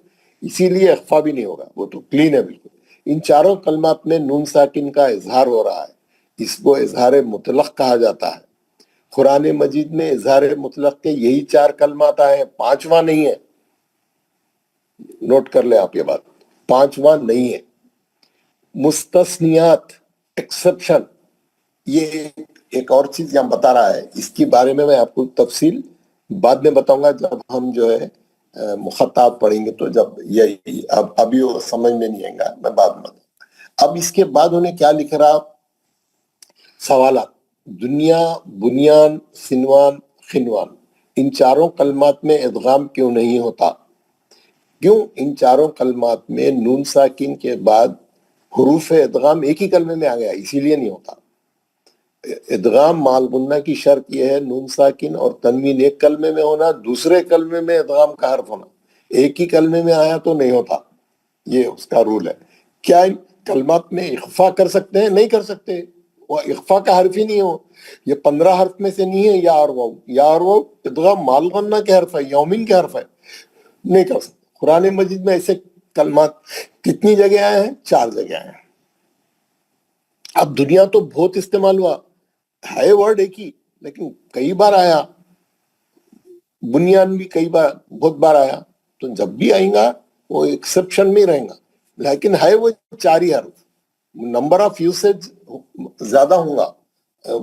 Speaker 1: اسی لیے اخفا بھی نہیں ہوگا، وہ تو کلین ہے بالکل. ان 4 کلمات میں نون ساکن کا اظہار ہو رہا ہے، اس کو اظہار مطلق کہا جاتا ہے. قرآن مجید میں اظہار مطلق کے یہی 4 کلمات آئے ہیں، 5واں نہیں ہے. نوٹ کر لیں آپ یہ بات، 5واں نہیں ہے. مستثنیات، ایکسپشن، یہ ایک اور چیز یہاں بتا رہا ہے، اس کے بارے میں آپ کو تفصیل بعد میں بتاؤں گا جب ہم جو ہے مخططات پڑھیں گے. تو جب یہ ابھی وہ سمجھ میں نہیں آئے گا، میں بعد میں بتاؤں. اب اس کے بعد انہیں کیا لکھ رہا؟ سوالات. دنیا، بنیان، سنوان، خنوان، ان 4 کلمات میں ادغام کیوں نہیں ہوتا؟ کیوں ان 4 کلمات میں نون ساکن کے بعد حروف ادغام ایک ہی کلمے میں آ گیا، اسی لیے نہیں ہوتا. ادغام مال غنہ کی شرط یہ ہے نون ساکن اور تنوین ایک کلمے میں ہونا، دوسرے کلمے میں ادغام کا حرف ہونا. ایک ہی کلمے میں آیا تو نہیں ہوتا، یہ اس کا رول ہے. کیا ان کلمات میں اخفا کر سکتے ہیں؟ نہیں کر سکتے، وہ اخفا کا حرف ہی نہیں ہو. یہ 15 حرف میں سے نہیں ہے یا اور واو. یا اور واو ادغام مال غنہ کے حرف ہے، یومین کے حرف ہے، نہیں کر سکتے. قرآن مجید میں ایسے کلمات کتنی جگہ آئے ہیں؟ 4 جگہ آئے ہیں. اب دنیا تو بہت استعمال ہوا ہے، ورڈ ایک ہی لیکن کئی بار آیا. بنیان بھی کئی بار، بہت بار آیا. تو جب بھی آئیں گا وہ ایکسپشن میں رہیں گا، لیکن ہے وہ 4 ہی حرف. نمبر آف یوسیج زیادہ ہوں گا،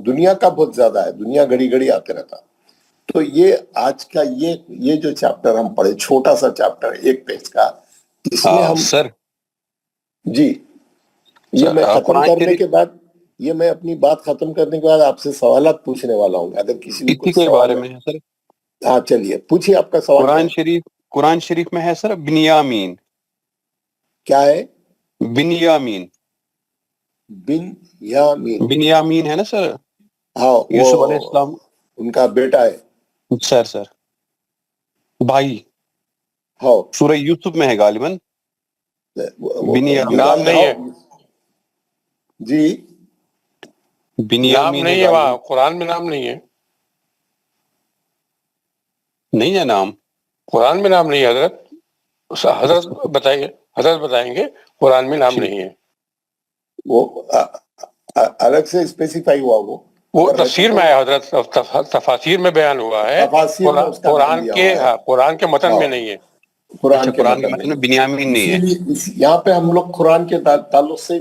Speaker 1: دنیا کا بہت زیادہ ہے، دنیا گھڑی گھڑی آتے رہتا. تو یہ آج کا یہ جو چیپٹر ہم پڑھے، چھوٹا سا چیپٹر 1 پیج کا، اس میں ہم
Speaker 9: سر
Speaker 1: جی یہ میں ختم
Speaker 9: قرآن
Speaker 1: کرنے
Speaker 9: شریف
Speaker 1: کے بعد، یہ میں اپنی بات ختم کرنے کے بعد آپ سے سوالات پوچھنے والا ہوں. اگر کسی کو
Speaker 9: اسی
Speaker 1: کوئی
Speaker 9: کے
Speaker 1: سوال
Speaker 9: بارے
Speaker 1: ہے،
Speaker 9: میں ہے سر.
Speaker 1: ہاں چلیے پوچھیے، آپ کا سوال کیا ہے؟
Speaker 9: قرآن شریف میں ہے سر بنیامین.
Speaker 1: کیا ہے؟
Speaker 9: بنیامین.
Speaker 1: بن یامین.
Speaker 9: بنیامین ہے نا سر،
Speaker 1: ہاں
Speaker 9: یوسف
Speaker 1: وہ
Speaker 9: علیہ السلام.
Speaker 1: ان کا بیٹا ہے.
Speaker 9: سر بھائی،
Speaker 1: ہاں
Speaker 9: سورہ یوسف میں ہے غالباً بنیامین.
Speaker 2: نام نہیں ہے،
Speaker 1: جی
Speaker 2: نام
Speaker 9: بنیامین ہے
Speaker 2: نہیں ہے
Speaker 9: غالباً.
Speaker 2: وہاں قرآن میں، نام نہیں ہے
Speaker 9: نہیں ہے نام
Speaker 2: قرآن میں، نام نہیں ہے حضرت. حضرت بتائیے، حضرت بتائیں گے، قرآن میں نام نہیں ہے.
Speaker 1: وہ الگ سے اسپیسیفائی ہوا وہ
Speaker 2: وہ تفسیر میں ہے حضرت، تفاسیر میں بیان ہوا ہے،
Speaker 1: تفاسیر میں اس کا نام دیا ہوا ہے،
Speaker 2: قرآن کے متن میں نہیں ہے۔
Speaker 1: قرآن کے
Speaker 9: قرآن کے
Speaker 1: متن
Speaker 9: متن میں بنیامین نہیں ہے۔
Speaker 1: اسی لیے یہاں پہ ہم لوگ قرآن کے تعلق سے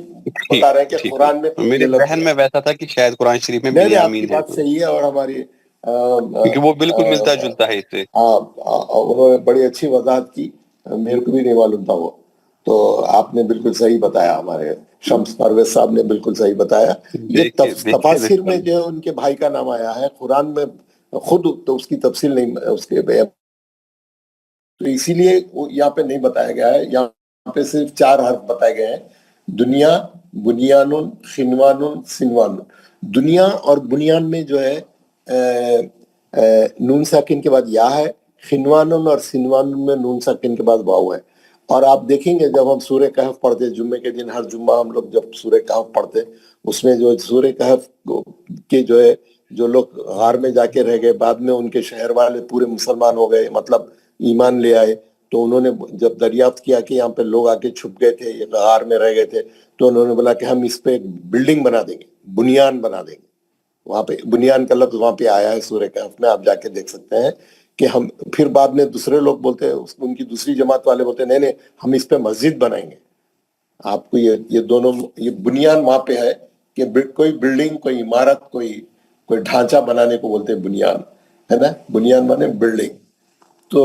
Speaker 1: بتا رہے ہیں کہ قرآن میں
Speaker 9: میرے ذہن میں ویسا تھا کہ شاید قرآن شریف میں
Speaker 1: نہیں، آپ کی
Speaker 9: بنیامین ہے،
Speaker 1: بات صحیح ہے، اور ہماری
Speaker 9: کیونکہ وہ بالکل ملتا جلتا ہے اس سے۔
Speaker 1: انہوں نے بڑی اچھی وضاحت کی، میرے کو بھی نہیں معلوم تھا وہ، تو آپ نے بالکل صحیح بتایا، ہمارے شمس پرویز صاحب نے بالکل صحیح بتایا۔ یہ تفاسیر میں جو ان کے بھائی کا نام آیا ہے، قرآن میں خود تو اس کی تفصیل نہیں، اس کے تو اسی لیے یہاں پہ نہیں بتایا گیا ہے، یہاں پہ صرف 4 حرف بتائے گئے ہیں، دنیا، بنیان، خنوان، سنوان۔ دنیا اور بنیان میں جو ہے نون ساکن کے بعد یا ہے، خنوان اور سنوان میں نون ساکن کے بعد واو ہے۔ اور آپ دیکھیں گے جب ہم سورہ کہف پڑھتے، جمعے کے دن ہر جمعہ ہم لوگ جب سورہ کہف پڑھتے، اس میں جو سورہ کہف کے جو ہے جو لوگ غار میں جا کے رہ گئے، بعد میں ان کے شہر والے پورے مسلمان ہو گئے، مطلب ایمان لے آئے، تو انہوں نے جب دریافت کیا کہ یہاں پہ لوگ آ کے چھپ گئے تھے، یہ غار میں رہ گئے تھے، تو انہوں نے بولا کہ ہم اس پہ ایک بلڈنگ بنا دیں گے، بنیان بنا دیں گے۔ وہاں پہ بنیان کا لفظ وہاں پہ آیا ہے سورہ کہف میں، آپ جا کے دیکھ سکتے ہیں کہ ہم پھر بعد میں دوسرے لوگ بولتے ہیں، ان کی دوسری جماعت والے بولتے ہیں نہیں نہیں ہم اس پہ مسجد بنائیں گے۔ آپ کو یہ دونوں، یہ بنیان وہاں پہ ہے کہ کوئی بلڈنگ، کوئی عمارت، کوئی ڈھانچہ بنانے کو بولتے ہیں بنیان، ہے نا، بنیان مانے بلڈنگ۔ تو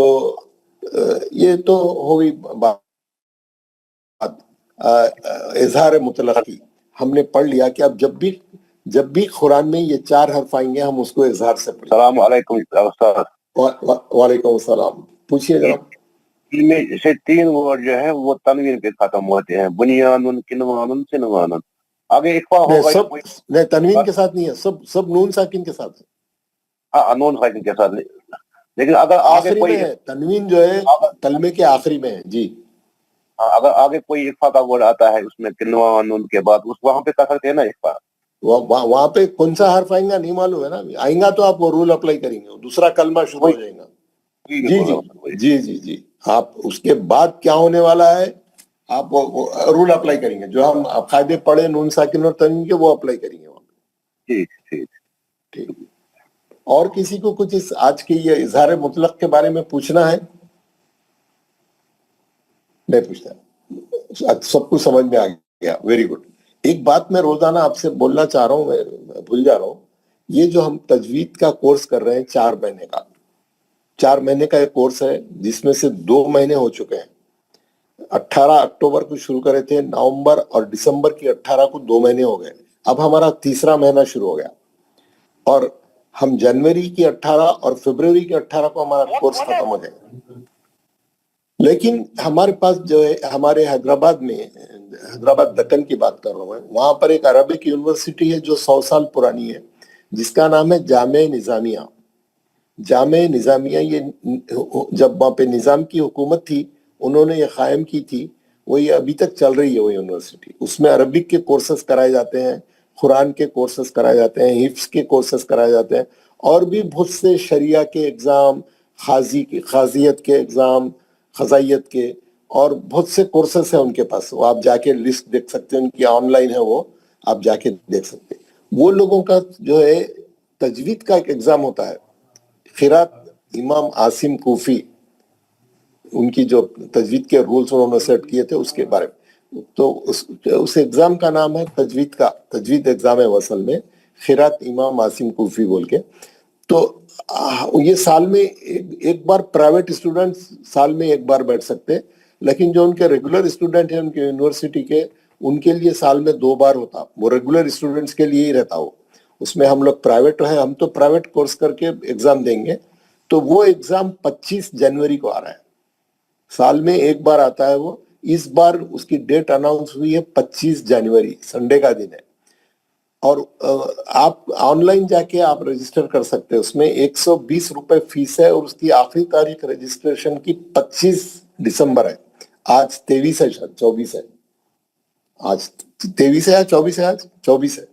Speaker 1: یہ تو ہوئی بات اظہار مطلق کی، ہم نے پڑھ لیا کہ اب جب بھی قرآن میں یہ 4 حرف آئیں گے ہم اس کو اظہار سے پڑھیں۔
Speaker 10: السلام علیکم استاد۔
Speaker 1: وعلیکم السلام، پوچھئے جناب۔
Speaker 10: ان میں سے 3 ورڈ جو ہے وہ تنوین پہ ختم ہوتے ہیں، بنیان، کنوان، سنوان۔ آگے اخفا ہوگا؟
Speaker 1: نہیں، تنوین کے ساتھ نہیں ہے، سب نون ساکن کے ساتھ ہے۔
Speaker 10: ہاں، نون ساکن کے ساتھ، لیکن اگر آگے
Speaker 1: آخری
Speaker 10: کوئی
Speaker 1: میں ہے، تنوین جو ہے کلمے کے آخری میں ہے، جی۔
Speaker 10: اگر آگے کوئی اخفا کا ورڈ آتا ہے اس میں کنوان ان کے بعد، اس وہاں پہ کر سکتے ہیں نا اخفا؟
Speaker 1: وہاں پہ کون سا حرف آئیں گا نہیں معلوم ہے نا، آئیں گا تو آپ وہ رول اپلائی کریں گے، دوسرا کلمہ شروع ہو جائے گا۔ جی جی جی، آپ اس کے بعد کیا ہونے والا ہے آپ وہ رول اپلائی کریں گے، جو ہم قاعدے پڑھے نون ساکن اور تنوین کے، وہ اپلائی کریں گے وہاں پہ۔ ٹھیک۔ اور کسی کو کچھ اس آج کے یہ اظہار مطلق کے بارے میں پوچھنا ہے؟ نہیں پوچھتا، سب کچھ سمجھ میں آ گیا، ویری گڈ۔ ایک بات میں روزانہ آپ سے بولنا چاہ رہا ہوں، میں بھول جا رہا ہوں، یہ جو ہم تجوید کا کورس کر رہے ہیں 4 مہینے کا، 4 مہینے کا ایک کورس ہے جس میں سے 2 مہینے ہو چکے ہیں۔ 18 اکتوبر کو شروع کرے تھے، نومبر اور دسمبر کی 18 کو 2 مہینے ہو گئے، اب ہمارا تیسرا مہینہ شروع ہو گیا، اور ہم جنوری کی 18 اور فروری کی 18 کو ہمارا کورس ختم ہو جائے گا۔ لیکن ہمارے پاس جو ہے ہمارے حیدرآباد میں، حیدرآباد دکن کی بات کر رہا ہوں میں، وہاں پر ایک عربک یونیورسٹی ہے جو 100 سال پرانی ہے، جس کا نام ہے جامعہ نظامیہ۔ جامعہ نظامیہ، یہ جب وہاں پہ نظام کی حکومت تھی انہوں نے یہ قائم کی تھی، وہ یہ ابھی تک چل رہی ہے وہ یونیورسٹی۔ اس میں عربک کے کورسز کرائے جاتے ہیں، قرآن کے کورسز کرائے جاتے ہیں، حفظ کے کورسز کرائے جاتے ہیں، اور بھی بہت سے شریعہ کے ایگزام، قاضیت کے ایگزام، قضائیت کے، اور بہت سے کورسز ہیں ان کے پاس۔ وہ آپ جا کے لسٹ دیکھ سکتے ہیں، ان کی آن لائن ہے، وہ آپ جا کے دیکھ سکتے ہیں۔ وہ لوگوں کا جو ہے تجوید کا ایک ایگزام ہوتا ہے، قرات امام عاصم کوفی، ان کی جو تجوید کے رولز انہوں نے سیٹ کیے تھے اس کے بارے میں، تو اس ایگزام کا نام ہے تجوید ایگزام ہے وصل میں، قرات امام عاصم کوفی بول کے۔ تو یہ سال میں ایک بار پرائیویٹ اسٹوڈنٹ سال میں ایک بار بیٹھ سکتے، لیکن جو ان کے ریگولر اسٹوڈنٹ ہیں ان کے یونیورسٹی کے، ان کے لیے سال میں 2 بار ہوتا، وہ ریگولر اسٹوڈنٹس کے لیے ہی رہتا وہ۔ اس میں ہم لوگ پرائیویٹ ہیں، ہم تو پرائیویٹ کورس کر کے ایگزام دیں گے، تو وہ ایگزام 25 جنوری کو آ رہا ہے، سال میں ایک بار آتا ہے وہ۔ اس بار اس کی ڈیٹ اناؤنس ہوئی ہے 25 جنوری، سنڈے کا دن ہے، اور آپ آن لائن جا کے آپ رجسٹر کر سکتے ہیں۔ اس میں 120 روپے فیس ہے، اور اس کی آخری تاریخ رجسٹریشن کی 25 دسمبر ہے۔ آج 23 ہے، شاید 24 ہے، آج 23 ہے یا 24 ہے؟ آج 24 ہے،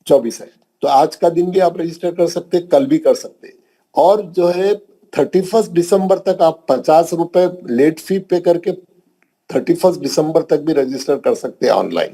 Speaker 1: 24 ہے۔ تو آج کا دن بھی آپ رجسٹر کر سکتے، کل بھی کر سکتے، اور جو ہے 31 دسمبر تک آپ 50 روپے لیٹ فی پے کر کے 31 دسمبر تک بھی رجسٹر کر سکتے ہیں آن لائن۔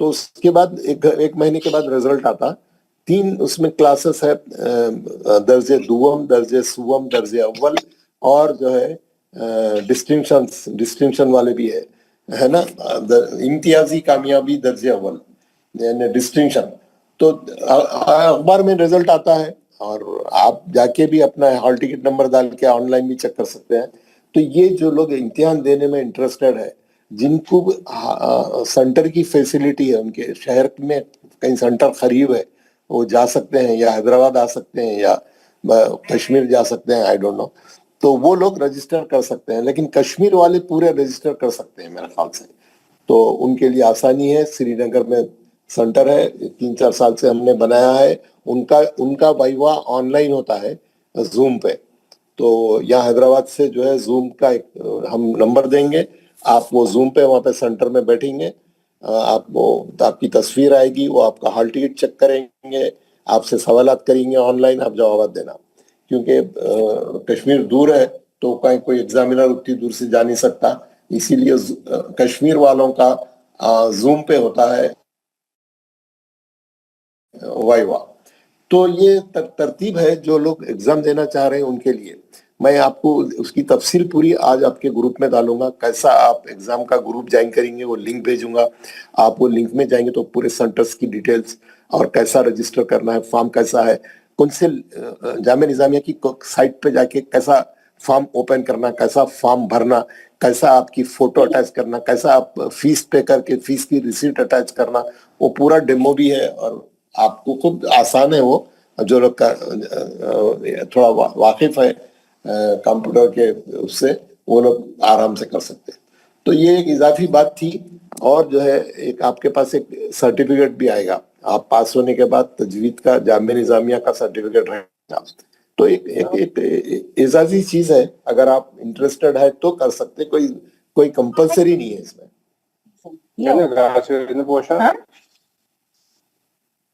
Speaker 1: تو اس کے بعد ایک مہینے کے بعد رزلٹ آتا. 3 اس میں کلاسز ہے, درجے دوم, درجے سوم, درجے اول, اور جو ہے ڈسٹنکشن والے بھی ہے نا, امتیازی کامیابی درجے اول یعنی ڈسٹنکشن. تو اخبار میں رزلٹ آتا ہے, اور آپ جا کے بھی اپنا ہال ٹکٹ نمبر ڈال کے آن لائن بھی چیک کر سکتے ہیں. تو یہ جو لوگ امتحان دینے میں انٹرسٹڈ ہے, جن کو سینٹر کی فیسلٹی ہے, ان کے شہر میں کہیں سینٹر قریب ہے, وہ جا سکتے ہیں, یا حیدرآباد آ سکتے ہیں, یا کشمیر جا سکتے ہیں, آئی ڈونٹ نو. تو وہ لوگ رجسٹر کر سکتے ہیں, لیکن کشمیر والے پورے رجسٹر کر سکتے ہیں میرے خیال سے. تو ان کے لیے آسانی ہے. سری نگر میں سینٹر ہے, 3-4 سال سے ہم نے بنایا ہے. ان کا وائوا آن لائن ہوتا ہے زوم پہ. تو یہاں حیدرآباد سے جو ہے زوم کا ایک ہم نمبر دیں گے, آپ وہ زوم پہ وہاں پہ سینٹر میں بیٹھیں گے, آپ کی تصویر آئے گی, وہ آپ کا ہال ٹکٹ چیک کریں گے, آپ سے سوالات کریں گے آن لائن, آپ جوابات دینا. کیونکہ کشمیر دور ہے تو کوئی ایگزامینر اتنی دور سے جا نہیں سکتا, اسی لیے کشمیر والوں کا زوم پہ ہوتا ہے وائوا. تو یہ ترتیب ہے جو لوگ ایگزام دینا چاہ رہے ہیں ان کے لیے. میں آپ کو اس کی تفصیل پوری آج آپ کے گروپ میں ڈالوں گا, کیسا آپ ایگزام کا گروپ جوائن کریں گے, وہ لنک بھیجوں گا. آپ وہ لنک میں جائیں گے تو پورے سینٹرز کی ڈیٹیلز, اور کیسا رجسٹر کرنا ہے, فارم کیسا ہے, کون سے جامعہ نظامیہ کی سائٹ پہ جا کے کیسا فارم اوپن کرنا, کیسا فارم بھرنا, کیسا آپ کی فوٹو اٹیچ کرنا, کیسا آپ فیس پے کر کے فیس کی ریسیٹ اٹیچ کرنا, وہ پورا ڈیمو بھی ہے. اور آپ کو خود آسان ہے, وہ جو لوگ تھوڑا واقف ہے کمپیوٹر کے اس سے, وہ لوگ آرام سے کر سکتے ہیں. تو یہ ایک اضافی بات تھی. اور جو ہے ایک آپ کے پاس ایک سرٹیفکیٹ بھی آئے گا, آپ پاس ہونے کے بعد تجوید کا جامعہ نظامیہ کا سرٹیفکیٹ رہے گا. تو ایک اعزازی چیز ہے, اگر آپ انٹرسٹڈ ہے تو کر سکتے, کوئی کمپلسری نہیں ہے اس میں.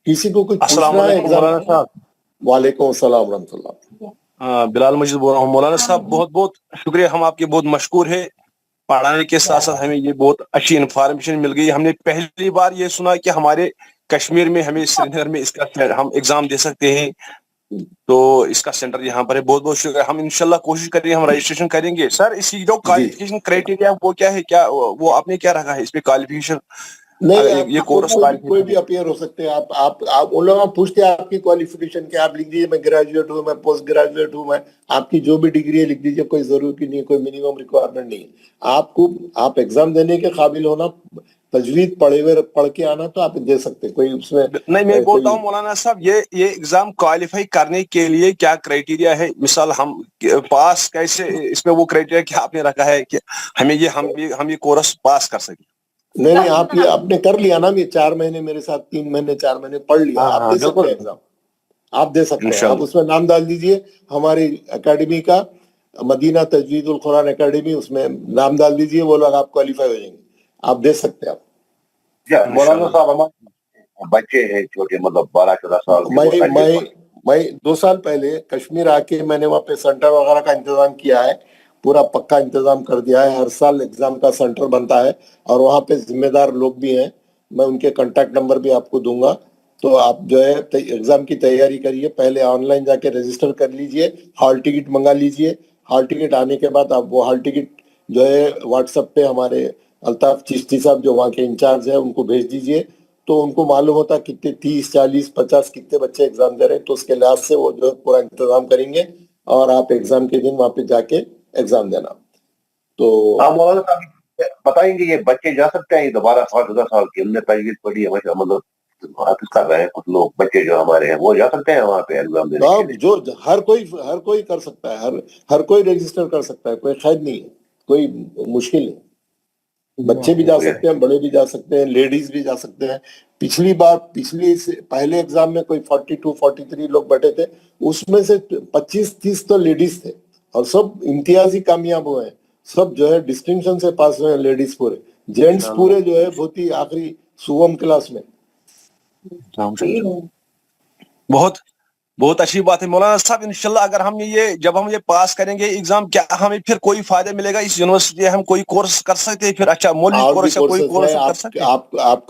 Speaker 1: کسی کو کچھ پوچھنا ہے ایگزام؟ وعلیکم السلام ورحمۃ اللہ.
Speaker 11: بلال مجید بول رہا ہوں. مولانا صاحب بہت بہت شکریہ, ہم آپ کے بہت مشکور ہیں. پڑھانے کے ساتھ ساتھ ہمیں یہ بہت اچھی انفارمیشن مل گئی. ہم نے پہلی بار یہ سنا کہ ہمارے کشمیر میں, ہمیں سری نگر میں اس کا ہم ایگزام دے سکتے ہیں, تو اس کا سینٹر یہاں پر ہے. بہت بہت شکریہ. ہم انشاءاللہ کوشش کریں گے, ہم رجسٹریشن کریں گے. سر اس کی جو کوالیفیکیشن کرائٹیریا وہ کیا ہے, کیا وہ آپ نے کیا رکھا ہے اس پہ کوالیفیکیشن؟
Speaker 1: نہیں,
Speaker 11: یہ کورس
Speaker 1: کوئی بھی اپیئر ہو سکتے ہیں. آپ ان لوگوں پوچھتے ہیں آپ کی کوالیفیکیشن کیا, آپ لکھ دیجیے میں گریجویٹ ہوں, میں پوسٹ گریجویٹ ہوں, میں آپ کی جو بھی ڈگری ہے لکھ دیجیے, کوئی ضروری نہیں, کوئی منیمم ریکوائرمنٹ نہیں ہے. آپ ایگزام دینے کے قابل ہونا, تجوید پڑھ کے آنا, تو آپ دے سکتے. کوئی اس میں
Speaker 11: نہیں, میں بولتا ہوں مولانا صاحب, یہ ایگزام کوالیفائی کرنے کے لیے کیا کرائٹیریا ہے؟ مثال ہم پاس کیسے, اس میں وہ کرائٹیریا کیا آپ نے رکھا ہے کہ ہمیں ہم یہ کورس پاس کر سکیں؟
Speaker 1: نہیں, آپ نے کر لیا نا, یہ 4 مہینے میرے ساتھ, 3 مہینے 4 مہینے پڑھ لیا, آپ دے سکتے ہیں ایگزام. آپ دے سکتے ہیں, آپ اس میں نام ڈال دیجئے ہماری اکیڈمی کا, مدینہ تجوید القرآن اکیڈمی, اس میں نام ڈال دیجئے, وہ لوگ آپ کوالیفائی ہو جائیں گے, آپ دے سکتے ہیں. آپ
Speaker 10: مولانا صاحب ہمارے بچے ہیں چھوٹے, مطلب 12-14 سال کے.
Speaker 1: میں 2 سال پہلے کشمیر آ کے میں نے وہاں پہ سینٹر وغیرہ کا انتظام کیا ہے, پورا پکا انتظام کر دیا ہے. ہر سال ایگزام کا سینٹر بنتا ہے, اور وہاں پہ ذمہ دار لوگ بھی ہیں, میں ان کے کانٹیکٹ نمبر بھی آپ کو دوں گا. تو آپ جو ہے ایگزام کی تیاری کریے, پہلے آن لائن جا کے رجسٹر کر لیجئے, ہال ٹکٹ منگا لیجئے. ہال ٹکٹ آنے کے بعد آپ وہ ہال ٹکٹ جو ہے واٹس ایپ پہ ہمارے الطاف چشتی صاحب جو وہاں کے انچارج ہیں ان کو بھیج دیجئے, تو ان کو معلوم ہوتا کتنے 30, 40, 50 کتنے بچے ایگزام دے رہے ہیں, تو اس کے لحاظ سے وہ جو ہے پورا انتظام کریں گے, اور آپ ایگزام کے دن وہاں پہ جا کے ایگزام دینا. تو
Speaker 10: مولانا صاحب بتائیں گے, یہ بچے جا سکتے ہیں 12 سال 14 سال کے, ہم نے تجوید پڑھی ہے, مطلب حافظ کر رہے ہیں کچھ لوگ, بچے جو ہمارے ہیں وہ جا سکتے ہیں وہاں پہ ایگزام دینے کے لیے؟
Speaker 1: جو ہر کوئی کر سکتا ہے, ہر کوئی رجسٹر کر سکتا ہے, کوئی قید نہیں ہے, کوئی مشکل نہیں. بچے بھی جا سکتے ہیں, بڑے بھی جا سکتے ہیں, لیڈیز بھی جا سکتے ہیں. پہلے ایگزام میں کوئی 42-43 لوگ بیٹھے تھے, اس میں سے 25-30 تو لیڈیز تھے, اور سب امتیازی کامیاب ہوئے ہیں, سب جو ہے ڈسٹنکشن سے پاس ہوئے ہیں. لیڈیز پورے, جینٹس پورے جو ہے بہت ہی آخری سوم کلاس میں.
Speaker 11: بہت بہت اچھی بات ہے مولانا صاحب. انشاءاللہ اگر ہم یہ جب ہم یہ پاس کریں گے ایگزام, کیا ہمیں پھر کوئی فائدہ ملے گا اس یونیورسٹی؟ ہم کوئی کورس کر سکتے ہیں پھر؟ اچھا مولوی
Speaker 1: اور بھی
Speaker 11: کورس یا کوئی
Speaker 1: کورسز
Speaker 11: کورس
Speaker 1: ہیں.
Speaker 11: کر سکتے ہیں؟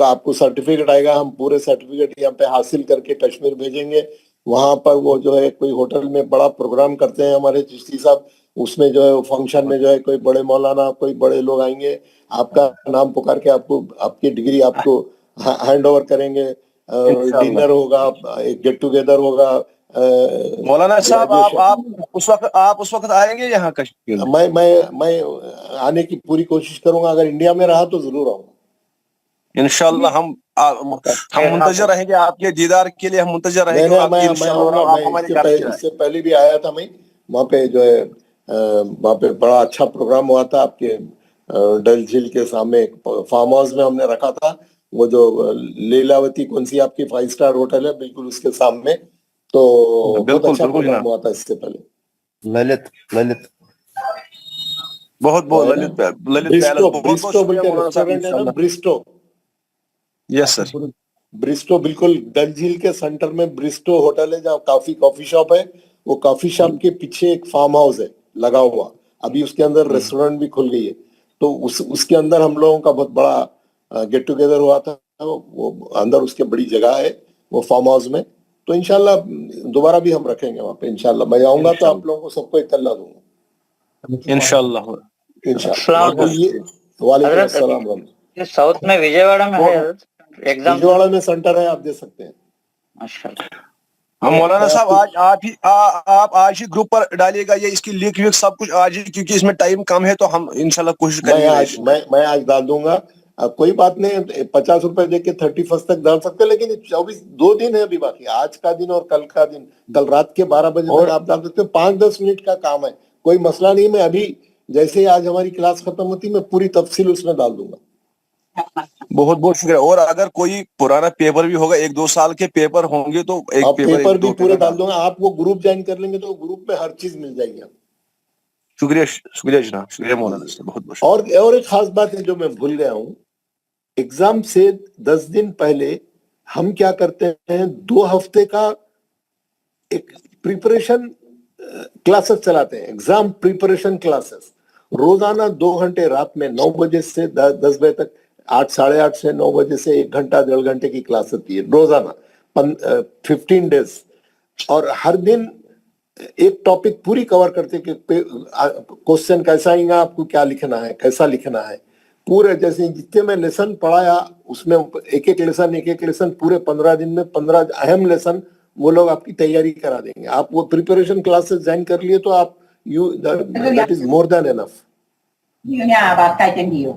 Speaker 1: آپ کو سرٹیفکیٹ آئے گا, ہم پورے سرٹیفکیٹ یہاں پہ حاصل کر کے کشمیر بھیجیں گے. وہاں پر وہ جو ہے کوئی ہوٹل میں بڑا پروگرام کرتے ہیں ہمارے چشتی صاحب, اس میں جو ہے فنکشن میں جو ہے کوئی بڑے مولانا کوئی بڑے لوگ آئیں گے, آپ کا نام پکار کے آپ کو آپ کی ڈگری آپ کو ہینڈ اوور کریں گے.
Speaker 11: انشاءاللہ.
Speaker 1: ڈنر ہوگا, ایک گیٹ ٹوگیدر ہوگا.
Speaker 11: مولانا صاحب
Speaker 1: graduation.
Speaker 11: آپ اس وقت آئیں گے یہاں کشمیر میں؟
Speaker 1: میں آنے کی پوری کوشش کروں گا, اگر انڈیا میں رہا تو ضرور آؤں گا.
Speaker 11: انشاءاللہ ہم منتظر رہیں گے آپ کے دیدار کے لیے, ہم منتظر رہیں گے آپ کے انشاءاللہ. آپ ہمارے گھر سے
Speaker 1: اس سے پہلے بھی آیا تھا میں وہاں پہ, جو ہے وہاں پہ بڑا اچھا پروگرام ہوا تھا آپ کے ڈل جھیل کے سامنے فارم ہاؤس میں ہم نے رکھا تھا. وہ جو لیلاوتی کون سی آپ کی 5 اسٹار ہوٹل ہے بالکل اس کے سامنے, تو بہت اچھا پروگرام ہوا تھا اس سے پہلے.
Speaker 5: للت
Speaker 11: بہت للت پیلس.
Speaker 1: برسٹو بول کے ریسٹورینٹ ہے نا, برسٹو.
Speaker 11: یس سر.
Speaker 1: برسٹو بالکل ڈل جھیل کے سینٹر میں برسٹو ہوٹل ہے, جہاں کافی شاپ ہے. وہ کافی شاپ کے پیچھے ایک فارم ہاؤس ہے لگا ہوا, ابھی اس کے اندر ریسٹورینٹ بھی کھل گئی ہے. تو اس کے اندر ہم لوگوں کا بہت بڑا گیٹ ٹوگیدر ہوا تھا. وہ اندر اس کے بڑی جگہ ہے وہ فارم ہاؤس میں. تو انشاءاللہ دوبارہ بھی ہم رکھیں گے وہاں پہ انشاءاللہ. میں آؤں گا تو آپ لوگوں کو سب کو اطلاع دوں گا
Speaker 11: انشاءاللہ.
Speaker 1: وعلیکم السلام.
Speaker 7: ساؤتھ میں وجےواڑا میں ہے ایگزام,
Speaker 1: وجےواڑا میں سینٹر ہے, آپ دے سکتے ہیں.
Speaker 11: ہم مولانا صاحب آپ آج ہی گروپ پر ڈالیے گا یہ, اس کی لنک وک سب کچھ آج ہی, کیونکہ اس میں ٹائم کم ہے تو ہم انشاءاللہ کوشش کریں گے.
Speaker 1: میں آج ڈال دوں گا, کوئی بات نہیں. 50 روپے دے کے 31 تک ڈال سکتے ہیں, لیکن 2 دن ہے ابھی باقی, آج کا دن اور کل کا دن. کل رات کے 12 بجے تک آپ ڈال سکتے ہیں. 5-10 منٹ کا کام ہے, کوئی مسئلہ نہیں. میں ابھی جیسے ہی آج ہماری کلاس ختم ہوتی میں پوری تفصیل اس میں ڈال دوں گا.
Speaker 11: بہت شکریہ. اور اگر کوئی پرانا پیپر بھی ہوگا, 1-2 سال کے پیپر ہوں گے تو ایک
Speaker 1: پیپر بھی پورے ڈال دوں گا. آپ وہ گروپ جوائن کر لیں گے تو گروپ میں ہر چیز مل جائے گی.
Speaker 11: شکریہ جناب, شکریہ مولانا صاحب, بہت
Speaker 1: اور ایک خاص بات ہے جو میں بھول گیا ہوں. ایگزام سے 10 دن پہلے ہم کیا کرتے ہیں, 2 ہفتے کا ایک پریپریشن کلاسز چلاتے ہیں. ایگزام پریپریشن کلاسز روزانہ 2 گھنٹے, رات میں 9 بجے سے 10 بجے تک, 8 ساڑھے 8 سے 9 بجے سے 1 گھنٹہ 1.5 گھنٹے کی کلاس ہوتی ہے روزانہ 15 ڈیز. اور ہر دن ایک ٹاپک پوری کور کرتے کہ کوشچن کیسا آئے گا, آپ کو کیا لکھنا ہے, کیسا لکھنا ہے. پورے جیسے جتنے میں لیسن پڑھایا اس میں ایک ایک لیسن پورے 15 دن میں 15 اہم لیسن وہ لوگ آپ کی تیاری کرا دیں گے. آپ وہ پریپریشن کلاسز جوائن کر لیے تو آپ دیٹ از مور دین انف.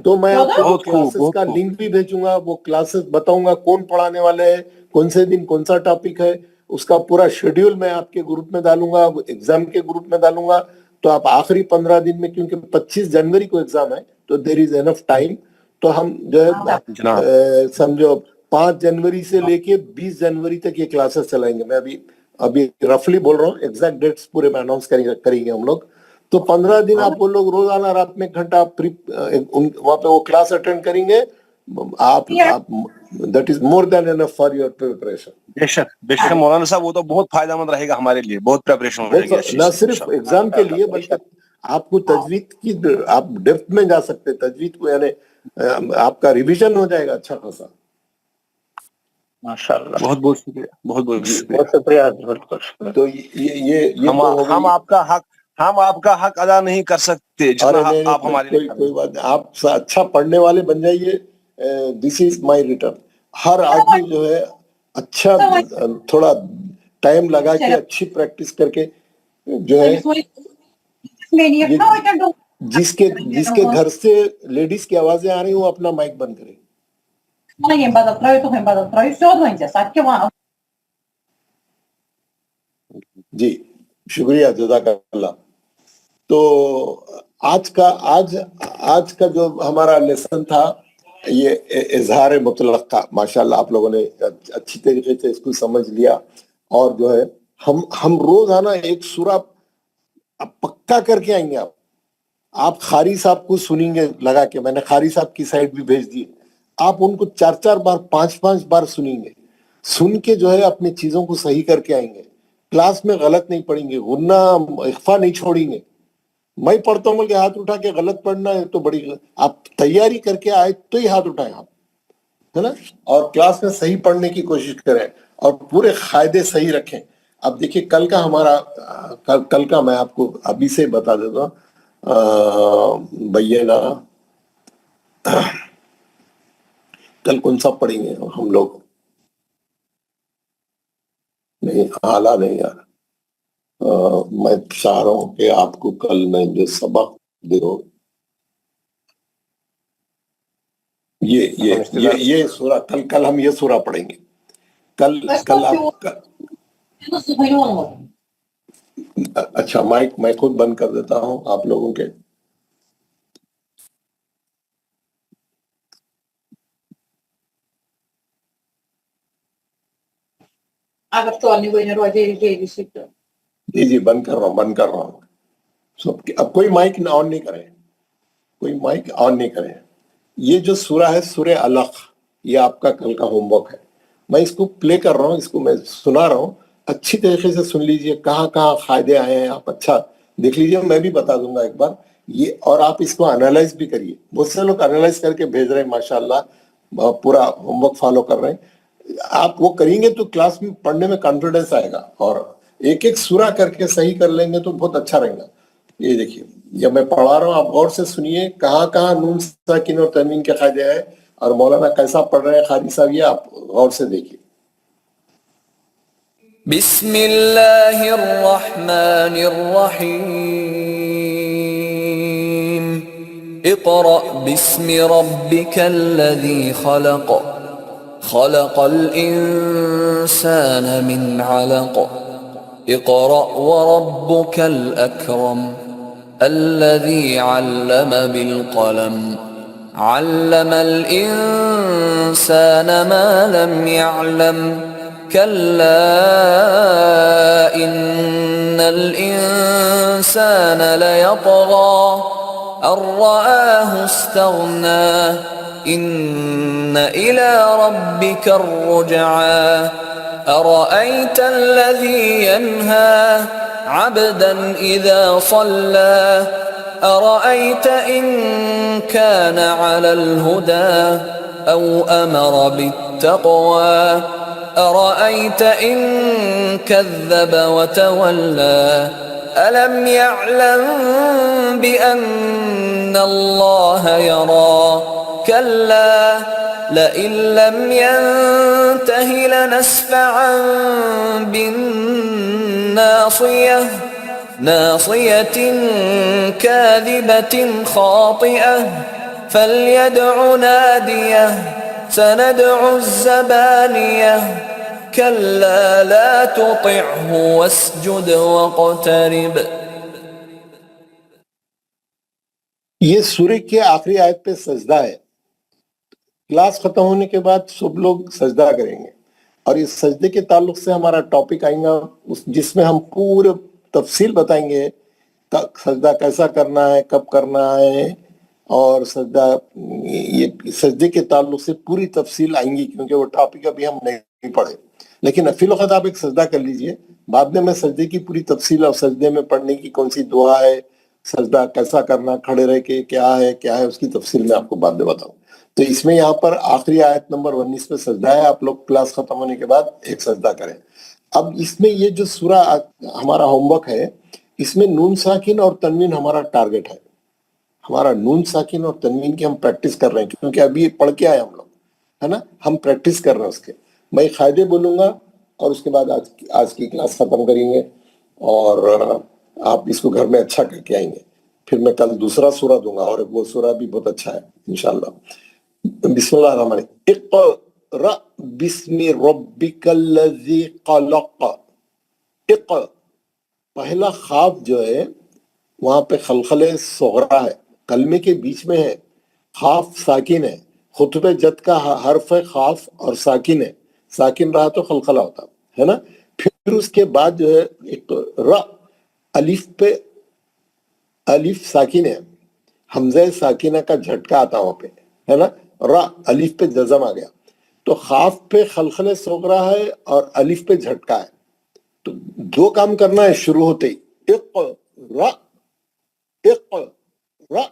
Speaker 1: تو میں آپ کو کلاسز کا لنک بھی بھیجوں گا, وہ کلاسز بتاؤں گا کون پڑھانے والے ہیں, کون سے دن کون سا ٹاپک ہے. اس کا پورا شیڈیول میں آپ کے گروپ میں ڈالوں گا, ایگزام کے گروپ میں ڈالوں گا. تو آپ آخری 15 دن میں, کیونکہ 25 جنوری کو ایگزام ہے تو دیر از انف ٹائم. تو ہم جو ہے سمجھو 5 جنوری سے لے کے 20 جنوری تک یہ کلاسز چلائیں گے. میں ابھی رفلی بول رہا ہوں, ایگزیکٹ ڈیٹس پورے میں اناؤنس کریں گے ہم لوگ. تو 15 دن آپ وہ لوگ روزانہ رات میں 1 گھنٹہ وہاں پہ وہ کلاس اٹینڈ کریں گے. آپ that is more than enough for your preparation.
Speaker 11: بے شک مولانا صاحب, وہ تو بہت فائدہ مند رہے گا ہمارے لیے, بہت پریپریشن ہو جائے گی.
Speaker 1: نہ صرف ایگزام کے لیے بلکہ آپ کو تجوید کی, آپ ڈیپتھ میں جا سکتے, تجوید کو یعنی آپ کا ریویژن ہو جائے گا اچھا خاصا.
Speaker 7: ماشاءاللہ,
Speaker 11: بہت شکریہ.
Speaker 1: تو یہ
Speaker 11: ہم آپ کا حق ادا نہیں کر سکتے جتنا آپ ہمارے لیے.
Speaker 1: کوئی بات نہیں, آپ اچھا پڑھنے والے بن جائیے. دس از مائی ریٹرن. ہر آدمی جو ہے اچھا تھوڑا ٹائم لگا کے اچھی پریکٹس کر کے جو ہے, جس کے گھر سے لیڈیز کی آوازیں آ رہی ہیں وہ اپنا مائک بند کرے. جی شکریہ, جزاک اللہ. تو آج کا جو ہمارا لیسن تھا یہ اظہار مطلق تھا. ماشاءاللہ آپ لوگوں نے اچھی طریقے سے اس کو سمجھ لیا. اور جو ہے ہم روزانہ ایک سورہ پکا کر کے آئیں گے. آپ خاری صاحب کو سنیں گے لگا کے, میں نے خاری صاحب کی سائٹ بھی بھیج دی. آپ ان کو 4 بار 5 بار سنیں گے. سن کے جو ہے اپنی چیزوں کو صحیح کر کے آئیں گے. کلاس میں غلط نہیں پڑھیں گے، غنہ اخفا نہیں چھوڑیں گے. میں پڑھتا ہوں بول کے ہاتھ اٹھا کے غلط پڑھنا ہے تو بڑی آپ تیاری کر کے آئے تو ہی ہاتھ اٹھائیں آپ، ہے نا. اور کلاس میں صحیح پڑھنے کی کوشش کریں اور پورے قاعدے صحیح رکھیں. اب دیکھیے کل کا ہمارا کل کا میں آپ کو ابھی سے بتا دیتا ہوں. بینہ کل کون سا پڑھیں گے ہم لوگ؟ نہیں اعلیٰ نہیں یار، میں چاہ رہا ہوں کہ آپ کو کل میں جو سبق دو یہ سورہ کل ہم یہ سورہ پڑھیں گے. کل آپ اچھا میں خود بند کر دیتا ہوں آپ لوگوں کے. جی بند کر رہا ہوں سب. اب کوئی مائک آن نہیں کریں. یہ جو سورہ ہے سورہ علق، یہ آپ کا کل کا ہوم ورک ہے. میں اس کو پلے کر رہا ہوں، اس کو میں سنا رہا ہوں، اچھی طریقے سے سن لیجئے. کہاں کہاں قاعدے آئے ہیں آپ اچھا دیکھ لیجئے. میں بھی بتا دوں گا ایک بار یہ، اور آپ اس کو انالائز بھی کریے. بہت سے لوگ انالائز کر کے بھیج رہے ہیں ماشاءاللہ، پورا ہوم ورک فالو کر رہے ہیں. آپ وہ کریں گے تو کلاس میں پڑھنے میں کانفیڈنس آئے گا، اور ایک ایک سورہ کر کے صحیح کر لیں گے تو بہت اچھا رہے گا. یہ دیکھیے جب میں پڑھا رہا ہوں آپ غور سے سنیے، کہاں کہاں نون ساکن اور تنوین کے قاعدے ہیں، اور مولانا کیسا پڑھ رہے ہیں قاری صاحب، یہ آپ غور سے دیکھیے.
Speaker 8: بسم اللہ الرحمن الرحیم اقرأ باسم ربک الذی خلق خلق الانسان من علق اقرأ وربك الأكرم الذي علم بالقلم علم الإنسان ما لم يعلم كلا إن الإنسان ليطغى أن رآه استغنى إن إلى ربك الرجعى أرأيت الذي ينهى عبدا إذا صلى أرأيت إن كان على الهدى أو أمر بالتقوى أرأيت إن كذب وتولى ألم يعلم بأن الله يرى كلا لئن لم ينته لنسفعا بالناصية ناصية كاذبة خاطئة فليدع ناديه سندع الزبانية كلا لا تطعه واسجد واقترب.
Speaker 1: یہ سورہ کی آخری آیت پہ سجدہ ہے. کلاس ختم ہونے کے بعد سب لوگ سجدہ کریں گے، اور اس سجدے کے تعلق سے ہمارا ٹاپک آئیں گا جس میں ہم پورے تفصیل بتائیں گے سجدہ کیسا کرنا ہے، کب کرنا ہے، اور سجدہ یہ سجدے کے تعلق سے پوری تفصیل آئیں گی، کیونکہ وہ ٹاپک ابھی ہم نہیں پڑھے. لیکن فی الوقت آپ ایک سجدہ کر لیجئے، بعد میں سجدے کی پوری تفصیل اور سجدے میں پڑھنے کی کون سی دعا ہے، سجدہ کیسا کرنا، کھڑے رہ کے کیا ہے اس کی تفصیل میں آپ کو بعد میں بتاؤں. تو اس میں یہاں پر آخری آیت نمبر 19 پہ سجدہ ہے. آپ لوگ کلاس ختم ہونے کے بعد ایک سجدہ کریں. اب اس میں یہ جو سورہ ہمارا ہوم ورک ہے، اس میں نون ساکن اور تنوین ہمارا ٹارگٹ ہے. ہمارا نون ساکن اور تنوین کی ہم پریکٹس کر رہے ہیں، کیونکہ ابھی پڑھ کے آئے ہم لوگ، ہے نا. ہم پریکٹس کر رہے ہیں اس کے. میں قاعدے بولوں گا اور اس کے بعد آج کی کلاس ختم کریں گے، اور آپ اس کو گھر میں اچھا کر کے آئیں گے. پھر میں کل دوسرا سورہ دوں گا، اور وہ سورہ بھی بہت اچھا ہے انشاءاللہ. بسم اللہ الرحمن الرحیم. اقرأ باسم ربک الذی خلق. پہلا خاف جو ہے وہاں پہ خلخلے صغرا ہے، کلمے کے بیچ میں ہے، خاف ساکن ہے. خطب جد کا حرف ہے خاف اور ساکن ہے، ساکن رہا تو خلخلہ ہوتا ہے نا. پھر اس کے بعد جو ہے اقرأ، الف پہ الف ساکن ہے، حمزہ ساکنہ کا جھٹکا آتا وہاں پہ، ہے نا. را الف پہ جزم آ گیا، تو خاف پہ خلخلے صغرا ہے اور الف پہ جھٹکا ہے. تو تو دو کام کرنا ہے شروع ہوتے ہی، اقرا اقرا.